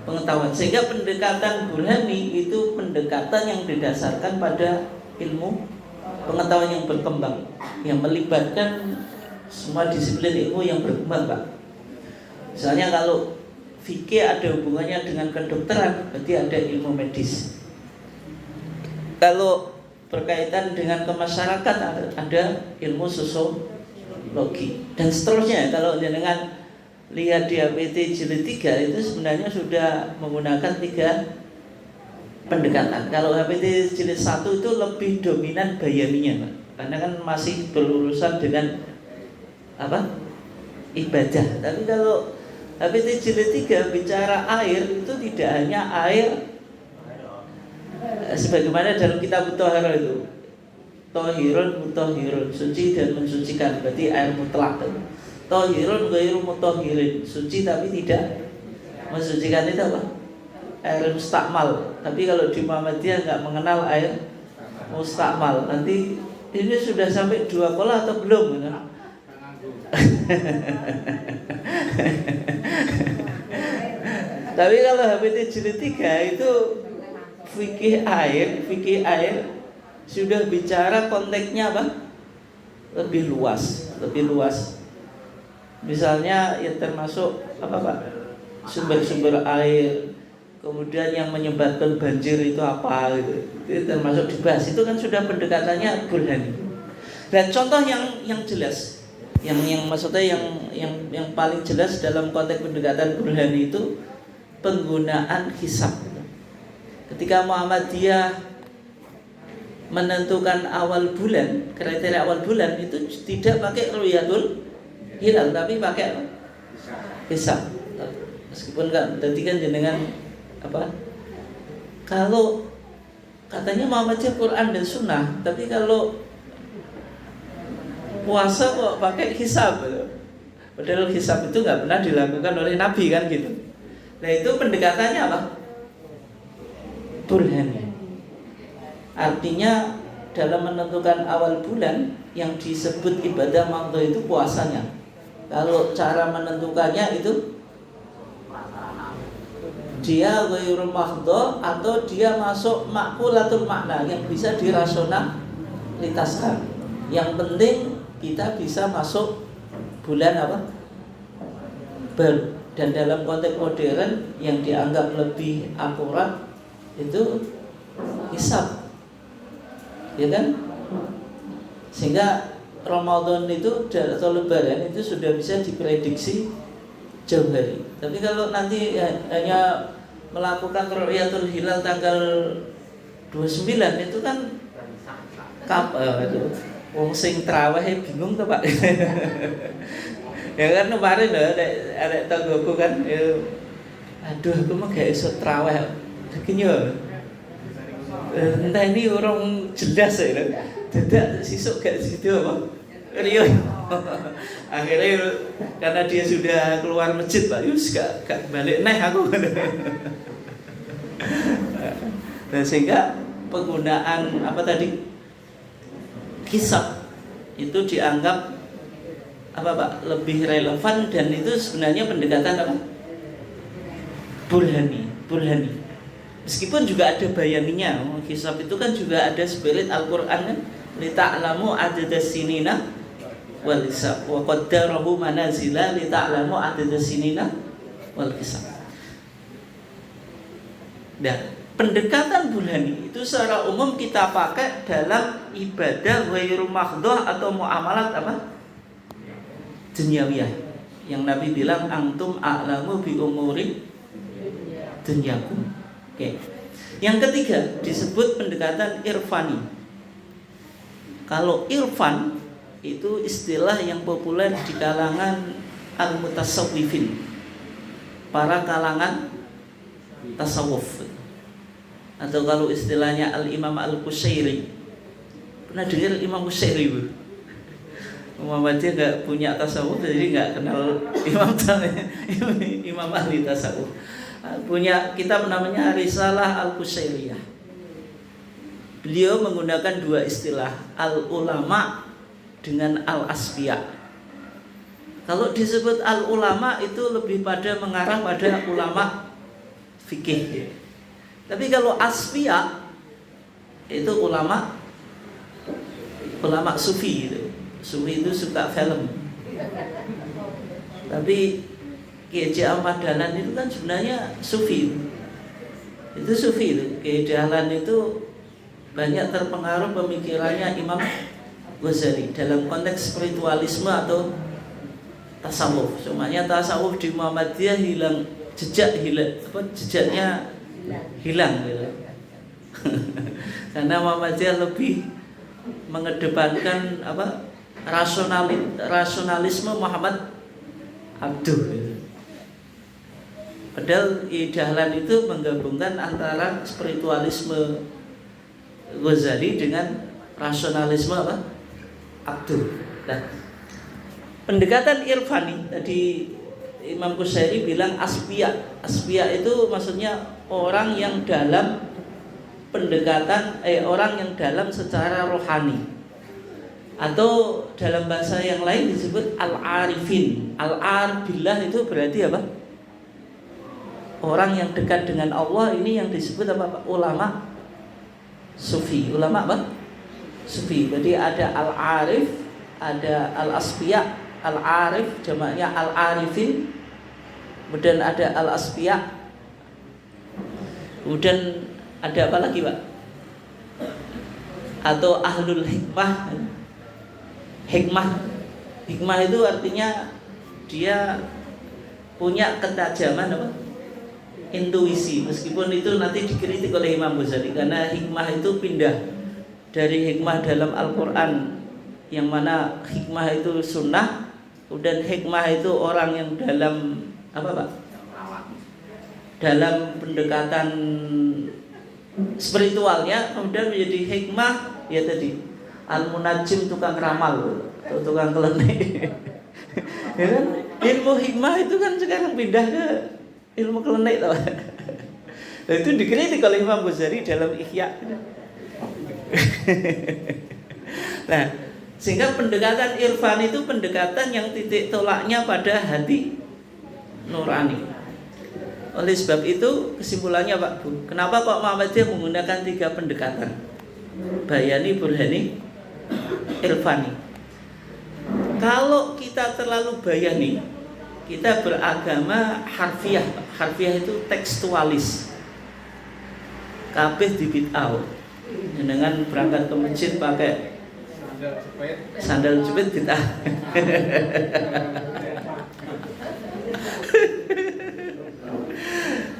Speaker 1: pengetahuan. Sehingga pendekatan burhani itu pendekatan yang didasarkan pada ilmu pengetahuan yang berkembang, yang melibatkan semua disiplin ilmu yang berkembang, Pak. Misalnya kalau fikih ada hubungannya dengan kedokteran, berarti ada ilmu medis. Kalau berkaitan dengan kemasyarakatan ada ilmu sosiologi dan seterusnya. Kalau dengan lihat di HPT jilid 3 itu sebenarnya sudah menggunakan 3 pendekatan. Kalau HPT jilid 1 itu lebih dominan bayaninya, Pak. Karena kan masih berurusan dengan ibadah. Tapi kalau HPT jilid 3 bicara air itu tidak hanya air sebagaimana dalam kitab Thaharah itu. Thahirun mutahhirun, suci dan mensucikan, berarti air mutlak. Thahirun ghairu mutahhirin, suci tapi tidak mensucikan, itu apa? Air mustakmal. Tapi kalau di Muhammadiyah enggak mengenal air mustakmal. Nanti ini sudah sampai 2 kola atau belum? Tapi kalau HPT jilid 3 itu fikih air sudah bicara konteksnya apa? Lebih luas. Misalnya ya termasuk apa, Pak? Sumber-sumber air, kemudian yang menyebabkan banjir itu apa gitu. Itu termasuk dibahas. Itu kan sudah pendekatannya burhani. Dan contoh yang jelas, yang maksudnya yang paling jelas dalam konteks pendekatan burhani itu penggunaan hisab. Ketika Muhammadiyah menentukan awal bulan, kriteria awal bulan itu tidak pakai ru'yatul hilal, tapi pakai hisab. Meskipun kan tadi kan jenengan kalau katanya Muhammadiyah Quran dan Sunnah, tapi kalau puasa kok pakai hisab. Padahal hisab itu nggak pernah dilakukan oleh Nabi kan gitu. Nah itu pendekatannya apa? Burhani. Artinya dalam menentukan awal bulan yang disebut ibadah maqdha itu puasanya. Kalau cara menentukannya itu dia ghairu maqdha atau dia masuk makulatul makna yang bisa dirasionalitaskan. Yang penting kita bisa masuk bulan apa? Baru. Dan dalam konteks modern yang dianggap lebih akurat itu hisab, ya kan? Sehingga Ramadan itu atau Lebaran itu sudah bisa diprediksi jauh hari. Tapi kalau nanti hanya melakukan ru'yatul hilal tanggal 29 itu kan itu wong sing traweh bingung tuh Pak. Ya kan kemarin ada tanggoku kan aduh aku mah gak iso traweh begini ya. Entah ini orang jelas ya dadak sisuk gak situ apa Rio. Akhirnya karena dia sudah keluar masjid Pak Yus gak balik aku. Dan sehingga penggunaan apa tadi hisab itu dianggap apa Pak lebih relevan, dan itu sebenarnya pendekatan apa burhani. Meskipun juga ada bayaninya, hisab itu kan juga ada spirit Al-Quran kan, lita'lamu adadas sinina wal hisab wa qaddarahu manazila lita'lamu adadas sinina wal hisab. Dan pendekatan burhani itu secara umum kita pakai dalam ibadah ghairu mahdhah atau muamalat apa dunyawiyah, yang Nabi bilang antum a'lamu bi umuri dunyakum. Oke. Yang ketiga disebut pendekatan irfani. Kalau irfan itu istilah yang populer di kalangan al-mutasawwifin, para kalangan tasawuf. Atau kalau istilahnya al-Imam al-Qushairi. Pernah dengar Imam Qushairi Bu? Muhammadiyah nggak punya tasawuf, jadi nggak kenal imam ahli tasawuf. Punya kitab namanya Risalah Al-Qushairiyah. Beliau menggunakan dua istilah, al-ulama dengan al-asfiya. Kalau disebut al-ulama itu lebih pada mengarah pada ulama fikih. Tapi kalau asfiya itu ulama sufi gitu. Sufi itu suka film. Tapi Kiai Ahmad Dahlan itu kan sebenarnya sufi. Itu sufi itu. Kiai Dahlan itu banyak terpengaruh pemikirannya Imam Ghazali dalam konteks spiritualisme atau tasawuf. Semuanya tasawuf di Muhammadiyah jejaknya hilang gitu. Karena Muhammadiyah lebih mengedepankan apa? Rasionalisme Muhammad Abduh gitu. Padahal Dahlan itu menggabungkan antara spiritualisme Ghazali dengan rasionalisme apa? Abduh. Nah, pendekatan irfani tadi Imam Qushairi bilang asfiya. Asfiya itu maksudnya orang yang dalam pendekatan orang yang dalam secara rohani. Atau dalam bahasa yang lain disebut al-arifin. Al-arif billah itu berarti apa? Orang yang dekat dengan Allah, ini yang disebut apa? Ulama sufi. Ulama apa? Sufi. Jadi ada al-arif, ada al-asfiya. Al-arif jamaknya al-arifin. Kemudian ada al-asfiya. Kemudian ada apa lagi Pak? Atau ahlul hikmah. Hikmah itu artinya dia punya ketajaman apa? Intuisi. Meskipun itu nanti dikritik oleh Imam Ghazali, karena hikmah itu pindah dari hikmah dalam Al-Quran, yang mana hikmah itu sunnah, kemudian hikmah itu orang yang dalam apa Pak? Dalam pendekatan spiritualnya, kemudian menjadi hikmah ya tadi al-munajjim, tukang ramal atau tukang kelenik. Ya kan? Ilmu hikmah itu kan sekarang pindah ke ilmu kelenik tau. Nah, itu dikritik oleh Imam Ghazali dalam Ihya. Nah, sehingga pendekatan irfan itu pendekatan yang titik tolaknya pada hati nurani. Oleh sebab itu kesimpulannya Pak Bu, kenapa kok Muhammadiyah menggunakan 3 pendekatan? Bayani, burhani, irfani. Kalau kita terlalu bayani, kita beragama harfiah. Harfiah itu tekstualis. Kabeh dibid'ah. Dengan berangkat ke masjid pakai sandal jepit bid'ah.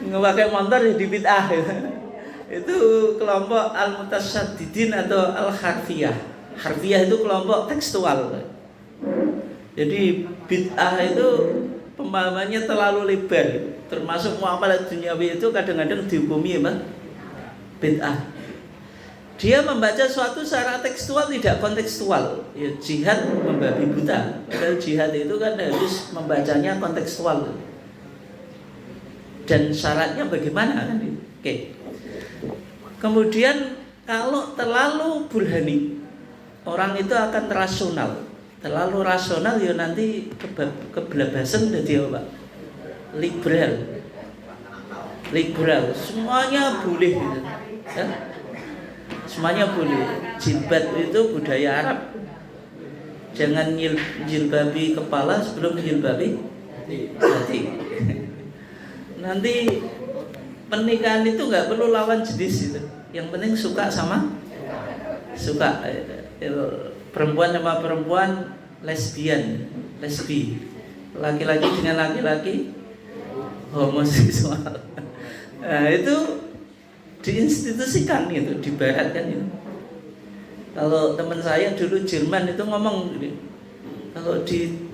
Speaker 1: Ngepakai motor ya dibid'ah. Itu kelompok al-mutasyaddidin atau al-harfiyah. Harfiyah itu kelompok tekstual. Jadi bid'ah itu pemahamannya terlalu lebar. Termasuk muamalah duniawi itu kadang-kadang dihukumi bid'ah. Dia membaca suatu secara tekstual tidak kontekstual. Ya, jihad membabi buta. Padahal jihad itu kan harus membacanya kontekstual. Dan syaratnya bagaimana kan? Oke. Kemudian kalau terlalu burhani, orang itu akan rasional. Terlalu rasional ya nanti kebelabasan jadi apa? Liberal. Semuanya boleh gitu. Ya? Semuanya boleh. Jilbab itu budaya Arab. Jangan jilbabi kepala sebelum jilbabi hati. Nanti pernikahan itu nggak perlu lawan jenis itu. Yang penting suka sama suka. Perempuan sama perempuan lesbi. Laki-laki dengan laki-laki homoseksual. Nah, itu diinstitusikan gitu, di barat kan itu. Kalau teman saya dulu Jerman itu ngomong gitu, kalau di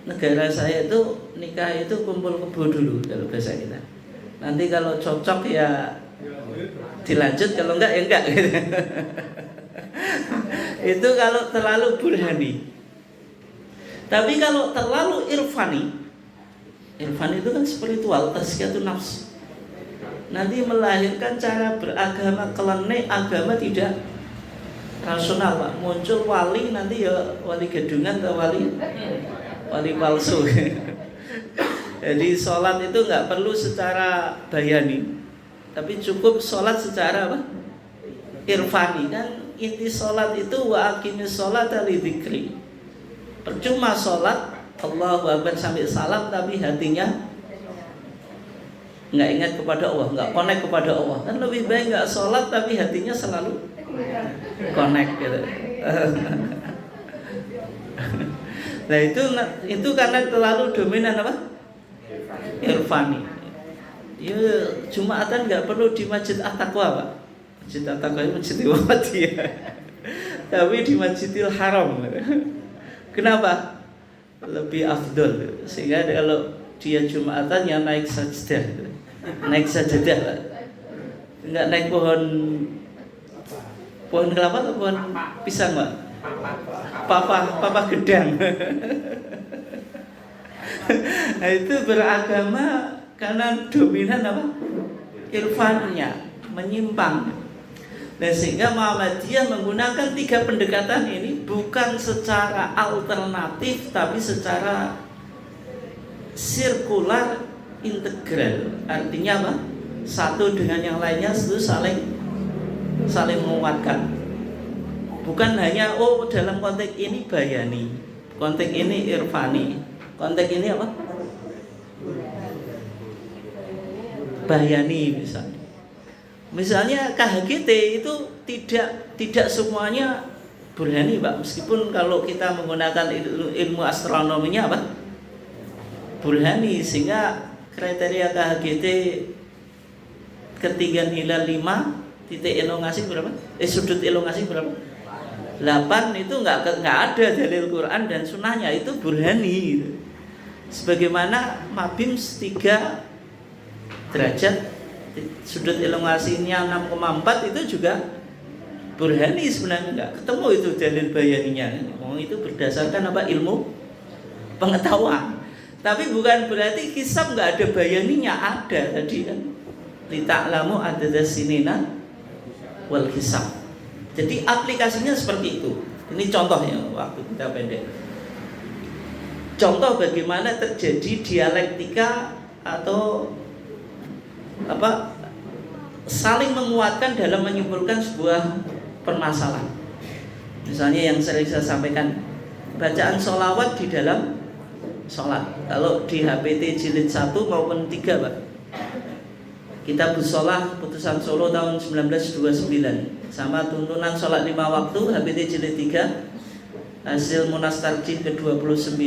Speaker 1: negara saya itu nikah itu kumpul kebo dulu kalau bahasa kita. Nanti kalau cocok ya dilanjut, kalau enggak ya enggak gitu. Itu kalau terlalu burhani. Tapi kalau terlalu irfani itu kan spiritual, tazkiyatun nafs. Nanti melahirkan cara beragama kelenek, agama tidak rasional, Pak. Muncul wali nanti ya wali gedungan atau wali palsu. Jadi sholat itu nggak perlu secara bayani, tapi cukup sholat secara apa? Irfani. Kan inti sholat itu wa aqimis sholata lidzikri. Percuma sholat Allahu Akbar sampai salam tapi hatinya nggak ingat kepada Allah, nggak connect kepada Allah. Kan lebih baik nggak sholat tapi hatinya selalu connect gitu. Nah itu karena terlalu dominan apa? Irfani. Ya Jumatan nggak perlu di Masjid At-Taqwa, Pak. Masjid At-Taqwa itu Masjid Muhammadiyah. Tapi di Masjidil Haram. Kenapa? Lebih afdol. Sehingga kalau dia Jumatan yang naik sajdah. Naik sajadah, Pak. Enggak naik pohon kelapa atau pohon pisang, Pak? Papa gedang. Nah, itu beragama karena dominan apa? Irfannya, menyimpang. Nah, sehingga Muhammadiyah menggunakan 3 pendekatan ini bukan secara alternatif tapi secara sirkular integral. Artinya apa? Satu dengan yang lainnya itu saling menguatkan. Bukan hanya dalam konteks ini bayani, konteks ini irfani, konteks ini apa? Bayani misalnya. Misalnya KHGT itu tidak semuanya burhani, Pak. Meskipun kalau kita menggunakan ilmu astronominya apa? Burhani, sehingga kriteria KHGT ketinggian hilal 5, titik elongasi berapa? Sudut elongasi berapa? 8. Itu enggak ada dalil Quran dan sunnahnya, itu burhani gitu. Sebagaimana Mabim 3 derajat sudut elongasinya 6,4 itu juga burhani, sebenarnya enggak ketemu itu dalil bayaninya. Itu berdasarkan apa? Ilmu pengetahuan. Tapi bukan berarti hisab enggak ada bayaninya, ada tadi kan. Lita'lamu adada sinina wal hisab. Jadi aplikasinya seperti itu. Ini contohnya waktu kita pendek. Contoh bagaimana terjadi dialektika atau apa? Saling menguatkan dalam menyimpulkan sebuah permasalahan. Misalnya yang sering saya sampaikan, bacaan sholawat di dalam sholat. Kalau di HPT jilid 1 maupun 3, Pak. Kitab Shalah Putusan Solo tahun 1929 sama tuntunan sholat 5 waktu HPT jilid 3 hasil Munas Tarjih ke-29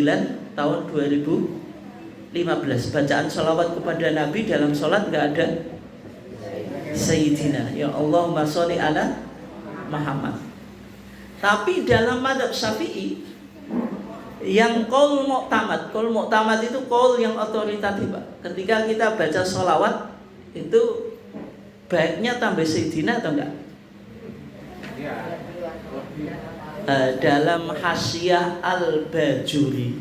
Speaker 1: tahun 2015. Bacaan sholawat kepada Nabi dalam sholat nggak ada Sayyidina, ya Allahumma sholli ala Muhammad. Tapi dalam mazhab Syafi'i yang qaul mu'tamad itu qaul yang otoritatif, Pak. Ketika kita baca sholawat itu baiknya tambah Sayyidina atau enggak? Dalam Hasyiah Al-Bajuri,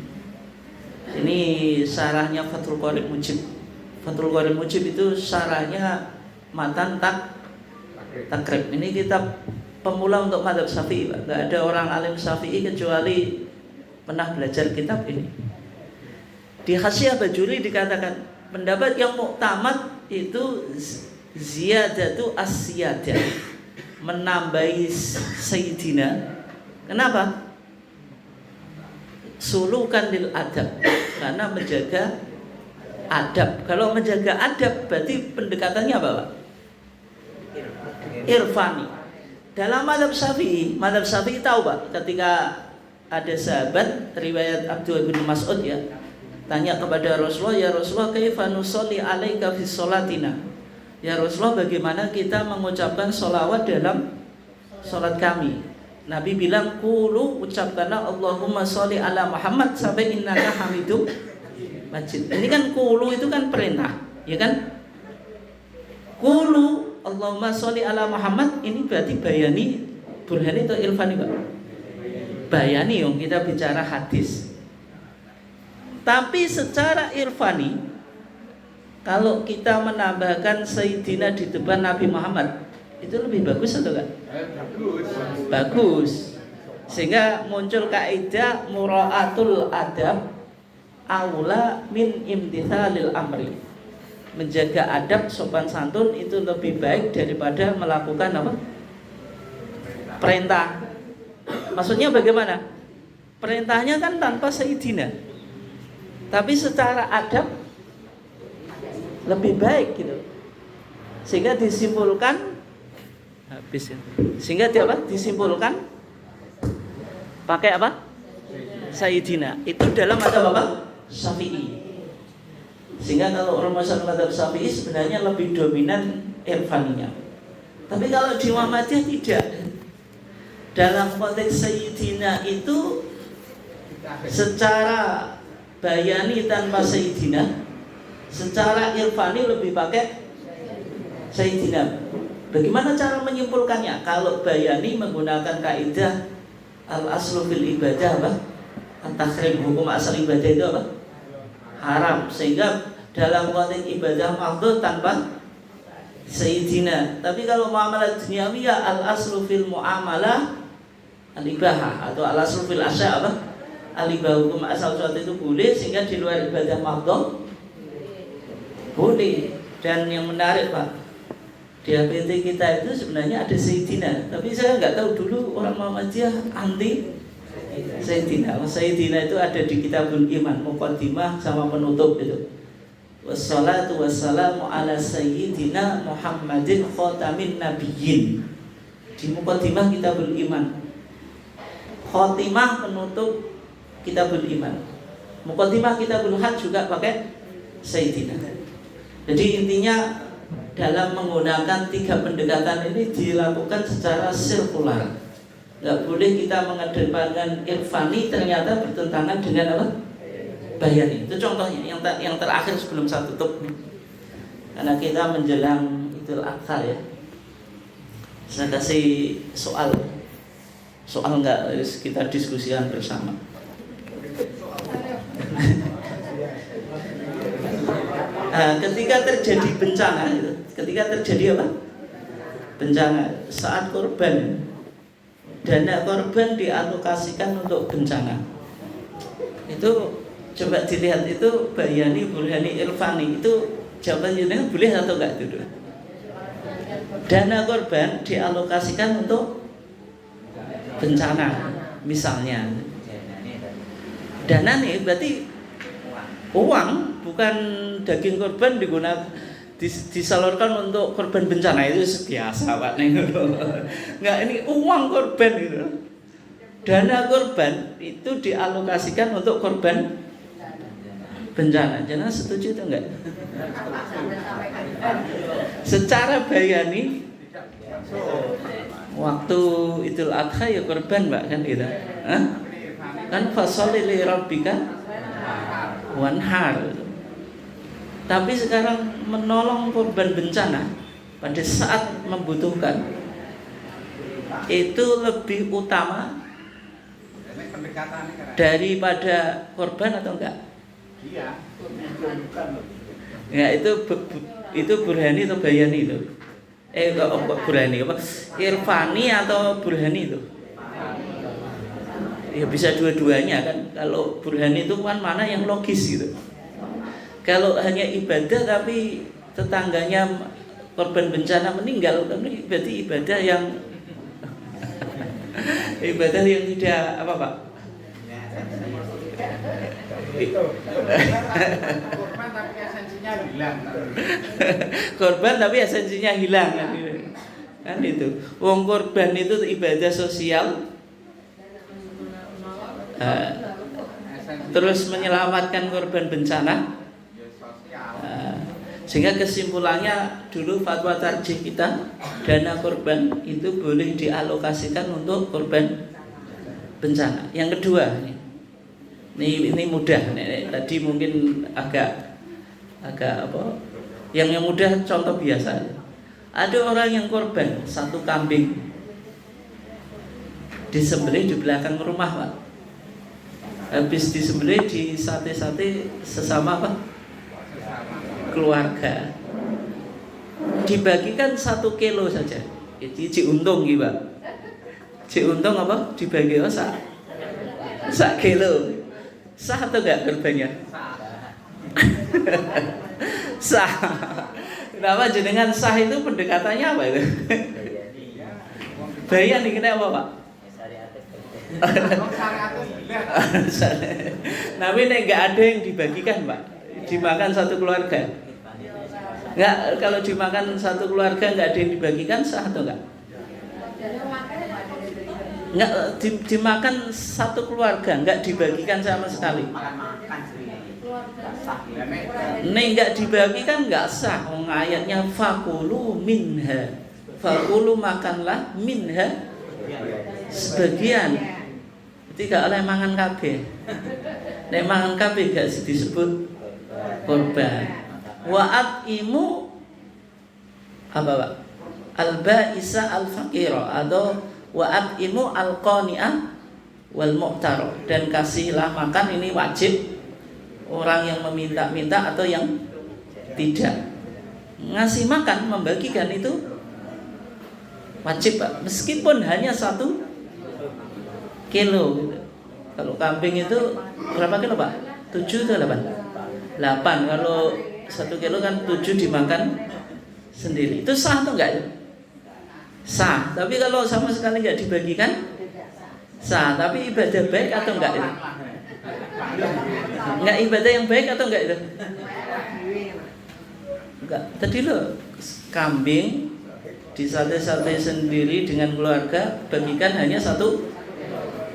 Speaker 1: ini syarahnya Fathul Qorib Mujib itu syarahnya matan takrib. Ini kitab pemula untuk mazhab Syafi'i, Pak. Enggak ada orang alim Syafi'i kecuali pernah belajar kitab ini. Di Hasyiah Bajuri dikatakan pendapat yang muktamad itu ziyadatu as-siyadah, menambahi Sayyidina. Kenapa? Sulukan lil adab, karena menjaga adab. Kalau menjaga adab berarti pendekatannya apa, Pak? Irfani. Dalam mazhab Syafi'i tahu, Pak, ketika ada sahabat riwayat Abdullah bin Mas'ud ya, tanya kepada Rasulullah, ya Rasulullah, kaifa nusolli alaika fi sholatina? Ya Rasulullah, bagaimana kita mengucapkan sholawat dalam sholat kami? Nabi bilang, qulu, ucapkanlah Allahumma sholli ala Muhammad sampai innaka hamidum majid. Ini kan qulu itu kan perintah, ya kan? Qulu Allahumma sholli ala Muhammad, ini berarti bayani, burhani atau irfani, Pak? Bayani, yang kita bicara hadis. Tapi secara irfani, kalau kita menambahkan Sayyidina di depan Nabi Muhammad, itu lebih bagus atau enggak? Bagus. Sehingga muncul kaidah mura'atul adab aula min imtithalil amri. Menjaga adab sopan santun itu lebih baik daripada melakukan apa? Perintah. Maksudnya bagaimana? Perintahnya kan tanpa Sayyidina, tapi secara adab lebih baik gitu. Sehingga disimpulkan habis ya. Sehingga dia apa? Disimpulkan pakai apa? Sayyidina. Itu dalam mazhab apa? Syafi'i. Sehingga kalau orang mazhab Syafi'i sebenarnya lebih dominan irfaninya. Tapi kalau di Muhammadiyah tidak. Dalam konteks Sayyidina itu secara bayani tanpa Sayyidina, secara irfani lebih pakai Sayyidina. Bagaimana cara menyimpulkannya? Kalau bayani menggunakan kaidah al-aslu fil ibadah apa? At-tahrim, hukum asal ibadah itu apa? Haram. Sehingga dalam konteks ibadah mafdhul tanpa Sayyidina. Tapi kalau muamalah duniawiyah al-aslu fil muamalah al-ibahah atau al-aslu fil asya apa? Al-ibahah, hukum asal suatu itu boleh, sehingga di luar ibadah mafdhul boleh. Dan yang menarik, Pak, di HPT kita itu sebenarnya ada Sayyidina, tapi saya nggak tahu dulu orang Muhammadiyah anti Sayyidina. Sayyidina itu ada di Kitabul Iman, muqaddimah sama penutup itu. Wassalatu wassalamu ala Sayyidina Muhammadin khatamin nabiyyin. Di muqaddimah Kitabul Iman. Khotimah penutup Kitabul Iman. Muqaddimah Kitabul Hajj juga pakai Sayyidina. Jadi intinya dalam menggunakan tiga pendekatan ini dilakukan secara sirkular. Nggak boleh kita mengedepankan irfani ternyata bertentangan dengan apa? Bayani. Itu contohnya yang terakhir sebelum saya tutup. Karena kita menjelang Idul Adha ya. Saya kasih soal nggak, kita diskusikan bersama. Ketika terjadi bencana itu, ketika terjadi apa? Bencana, saat korban, dana korban dialokasikan untuk bencana. Itu coba dilihat, itu bayani, burhani, irfani, itu jawabannya boleh atau enggak itu? Dana korban dialokasikan untuk bencana, misalnya. Dana nih berarti uang, bukan daging korban digunakan disalurkan untuk korban bencana, itu biasa Pak. Enggak, ini uang korban gitu. Dana korban itu dialokasikan untuk korban bencana. Jangan setuju itu enggak? Secara bayani waktu Idul Adha ya korban Mbak kan gitu. Hah? Kan fasholli li rabbika wanhar. Tapi sekarang menolong korban bencana pada saat membutuhkan itu lebih utama daripada korban atau enggak?
Speaker 2: Iya.
Speaker 1: Ya itu burhani atau bayani itu? Kok burhani apa? Irfani atau burhani itu? Ya bisa dua-duanya kan. Kalau burhani itu kan mana yang logis gitu. Kalau hanya ibadah tapi tetangganya korban bencana meninggal, kan berarti ibadah yang ibadah yang tidak apa Pak?
Speaker 2: Korban tapi esensinya hilang.
Speaker 1: Korban tapi esensinya hilang kan itu. Wong korban itu ibadah sosial, terus menyelamatkan korban bencana. Sehingga kesimpulannya dulu fatwa tarjih kita, dana korban itu boleh dialokasikan untuk korban bencana. Yang kedua, ini mudah. Tadi mungkin agak apa? Yang mudah contoh biasa. Ada orang yang korban satu kambing disembelih di belakang rumah Pak. Habis disembelih di sate-sate sesama apa? Keluarga. Dibagikan 1 kilo saja. Ci untung gitu Pak. Ci untung apa? Dibagi sak kilo. Sah atau enggak korbannya? Sah. Kenapa jenengan sah itu pendekatannya apa itu? Bayan nih kena apa Pak? Tapi nek enggak ada yang dibagikan Pak, dimakan satu keluarga. Enggak, kalau dimakan satu keluarga enggak ada yang dibagikan sah atau enggak? Enggak, dimakan satu keluarga, enggak dibagikan sama sekali. Nek enggak dibagikan enggak sah. Ayatnya fakulu minha. Fakulu makanlah minha sebagian. Tidak oleh mangan kabeh. Nek mangan kabeh gak disebut korban. Wa'at imu apa Pak? Al-ba'isa al-faqira atau wa'at imu al-qani'ah wal mu'taro. Dan kasihlah makan ini wajib orang yang meminta-minta atau yang tidak. Ngasih makan, membagikan itu wajib Pak. Meskipun hanya 1 kilo gitu. Kalau kambing itu berapa kilo Pak? 7 atau 8? 8. Kalau 1 kilo kan 7 dimakan sendiri. Itu sah atau enggak? Sah. Tapi kalau sama sekali enggak dibagikan, sah. Tapi ibadah baik atau enggak itu? Enggak ibadah yang baik atau enggak itu? Enggak. Tadi lo kambing disate-sate sendiri dengan keluarga, bagikan hanya 1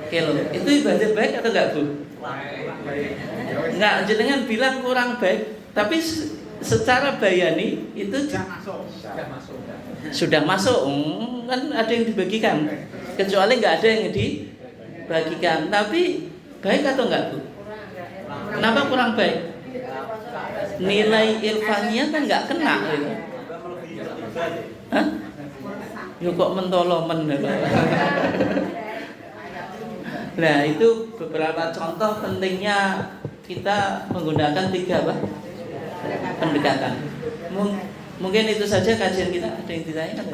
Speaker 1: kilo. Itu ibadah baik atau enggak Bu? Enggak, jenengan bilang kurang baik. Tapi secara bayani itu sudah masuk. Kan ada yang dibagikan. Kecuali enggak ada yang dibagikan. Tapi baik atau enggak Bu? Kenapa kurang baik? Nilai irfannya kan enggak kena gitu. Hah? Yo kok mentolomen. Nah, itu beberapa contoh pentingnya kita menggunakan 3 apa? Pendekatan. Mungkin itu saja kajian kita. Ada yang ditanyakan?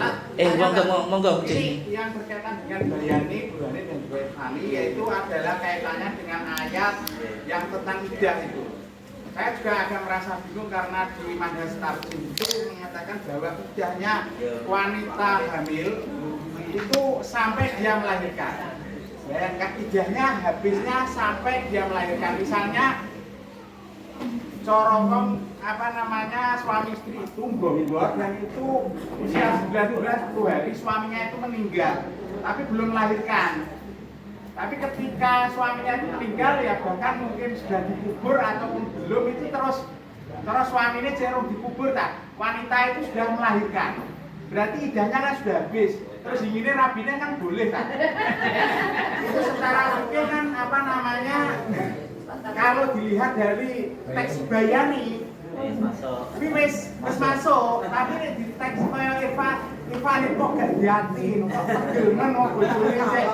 Speaker 1: Monggo.
Speaker 2: Ini yang berkaitan dengan bayani, burhani dan juga irfani, yaitu adalah kaitannya dengan ayat yang tentang idah itu. Saya juga agak merasa bingung karena di Manhaj Tarjih itu mengatakan bahwa idahnya wanita hamil itu sampai dia melahirkan. Bayangkan idahnya habisnya sampai dia melahirkan. Misalnya corongong suami istri itu bombor dan itu usia 9 bulan 10 hari suaminya itu meninggal tapi belum melahirkan. Tapi ketika suaminya itu meninggal ya bahkan mungkin sudah dikubur ataupun belum itu terus suaminya jarang dikubur tak, wanita itu sudah melahirkan, berarti idahnya kan sudah habis. Terus ini rabinya kan boleh tak? Itu secara fikih kan apa namanya? Kalau dilihat dari teks bayani, ini wis masuk, tapi di teks kaya Ivan itu gak diatin, pegilmen mau bojone sik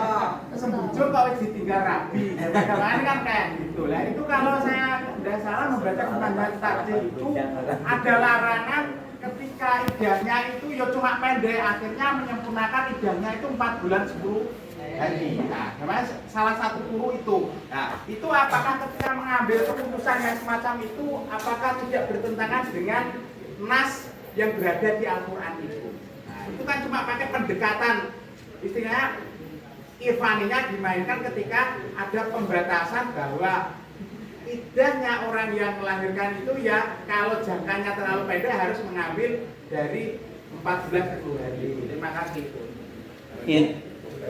Speaker 2: sembujo kok ditinggal rabi. Kadang-kadang kan kayak gitu. Lah itu kalau saya tidak salah membaca kemandat takdir itu ada larangan ketika idahnya itu ya cuma pendek, akhirnya menyempurnakan idahnya itu 4 bulan 10 hari. Nah, salah satu guru itu. Nah, itu apakah ketika mengambil keputusan yang semacam itu apakah tidak bertentangan dengan nas yang berada di Al-Qur'an itu? Itu kan cuma pakai pendekatan, istilahnya irfaninya dimainkan ketika ada pembatasan bahwa idahnya orang yang melahirkan itu ya kalau jangkanya terlalu pendek harus mengambil dari 14 ke 10 hari. Terima kasih.
Speaker 1: Ya,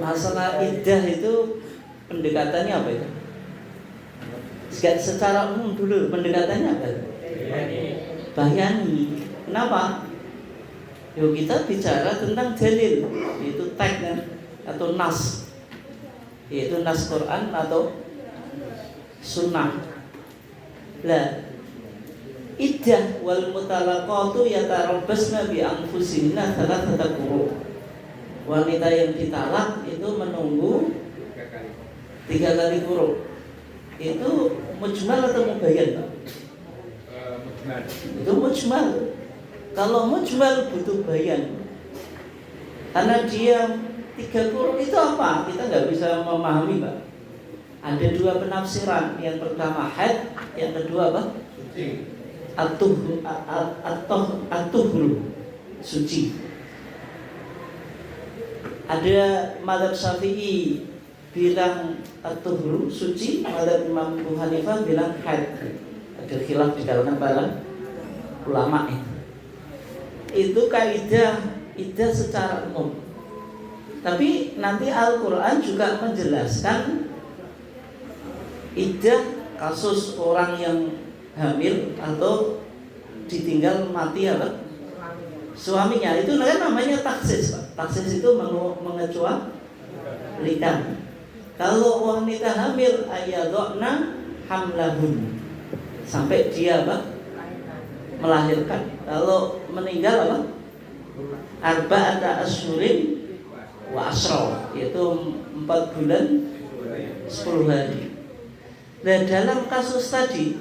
Speaker 1: masalah idah itu pendekatannya apa itu? Secara umum dulu pendekatannya apa? Bayani. Kenapa? Yuk kita bicara tentang dalil, yaitu teks atau nas, yaitu nas Quran atau sunnah. Lah, iddah wal mutalaqatu yatarabbasna bi anfusihinna thalathata quru. Wanita yang ditalak itu menunggu 3 kali quru. Itu mujmal atau mubayyan? Mujmal. Itu mujmal. Kalau mujmal butuh bayan, karena dia 3 quru itu apa? Kita nggak bisa memahami, Pak. Ada 2 penafsiran. Yang pertama haid, yang kedua apa? Suci. At-tuhru, suci. Ada mazhab Syafi'i bilang at-tuhru, suci. Mazhab Imam Abu Hanifah bilang haid. Ada khilaf di kalangan para ulama ini. Itu kaidah idah secara umum. Tapi nanti Al-Quran juga menjelaskan idah kasus orang yang hamil atau ditinggal mati apa? Suaminya. Itu namanya taksis, Pak. Taksis itu mengecualikan. Kalau wanita hamil ayadokna hamlahun, sampai dia apa? Melahirkan. Kalau meninggal apa? Arba'ata asyhurin wa asra, yaitu 4 bulan 10 hari. Dan dalam kasus tadi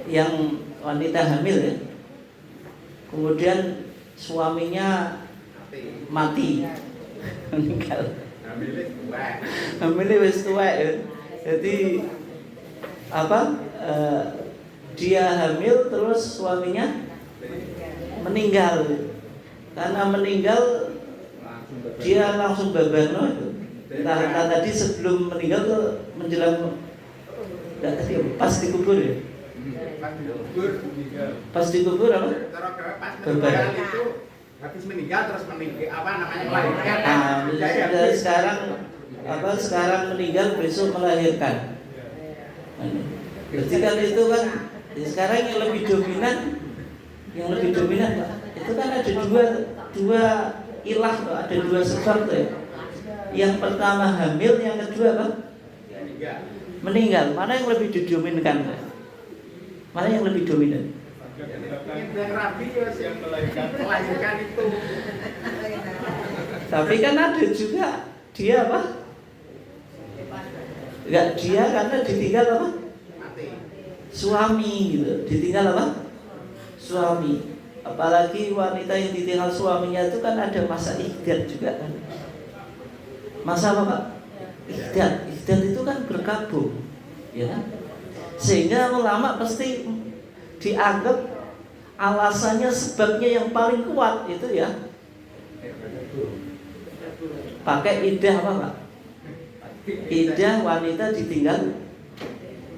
Speaker 1: yang wanita hamil ya, kemudian suaminya mati, meninggal. Hamilnya wis tuwek ya. Jadi apa? Dia hamil terus suaminya meninggal. Karena meninggal dia langsung babarno itu. Entah tadi sebelum meninggal tuh menjelang pas dikubur ya. Pas dikubur apa? Babar.
Speaker 2: Itu habis meninggal terus melahirkan.
Speaker 1: Sekarang sekarang meninggal besok melahirkan. Berarti kan itu kan sekarang yang lebih dominan Pak. Itu kan ada dua ilah tuh, ada 2 sebab tuh ya. Yang pertama hamil, yang kedua apa? Meninggal. Mana yang lebih didominkan? Mana yang lebih dominan?
Speaker 2: Yang rabi yang melahirkan itu.
Speaker 1: Tapi kan ada juga dia apa? Enggak, dia karena ditinggal apa? Suami gitu. Ditinggal apa? Suami. Apalagi wanita yang ditinggal suaminya itu kan ada masa iddat juga kan. Masa apa, Pak? Iddat. Iddat itu kan berkabung, ya kan? Sehingga ulama pasti dianggap alasannya, sebabnya yang paling kuat itu ya pakai iddah apa, Pak? Iddah wanita ditinggal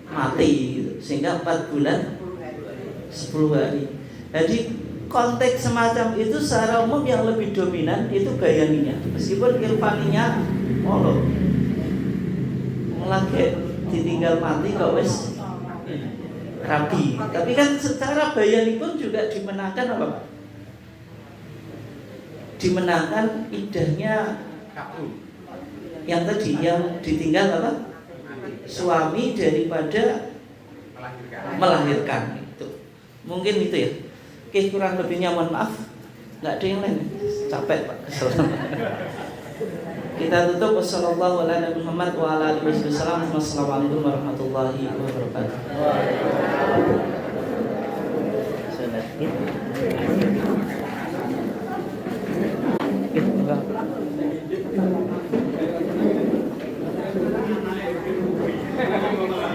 Speaker 1: mati gitu. Sehingga 4 bulan 10 hari. Jadi konteks semacam itu secara umum yang lebih dominan itu bayaninya, meskipun irfaninya molor. lagi ditinggal mati kok wis rabi. Tapi kan secara bayanipun juga dimenangkan apa Pak? Dimenangkan idahnya yang tadi yang ditinggal apa? Suami daripada melahirkan itu. Mungkin itu ya. Oke, kurang lebihnya mohon maaf. Enggak ada yang lain. Capek Pak, kesel. Kita tutup. Wassallallahu ala Nabi Muhammad wa ala alihi wasallam. Wassalamualaikum warahmatullahi wabarakatuh. Sudah.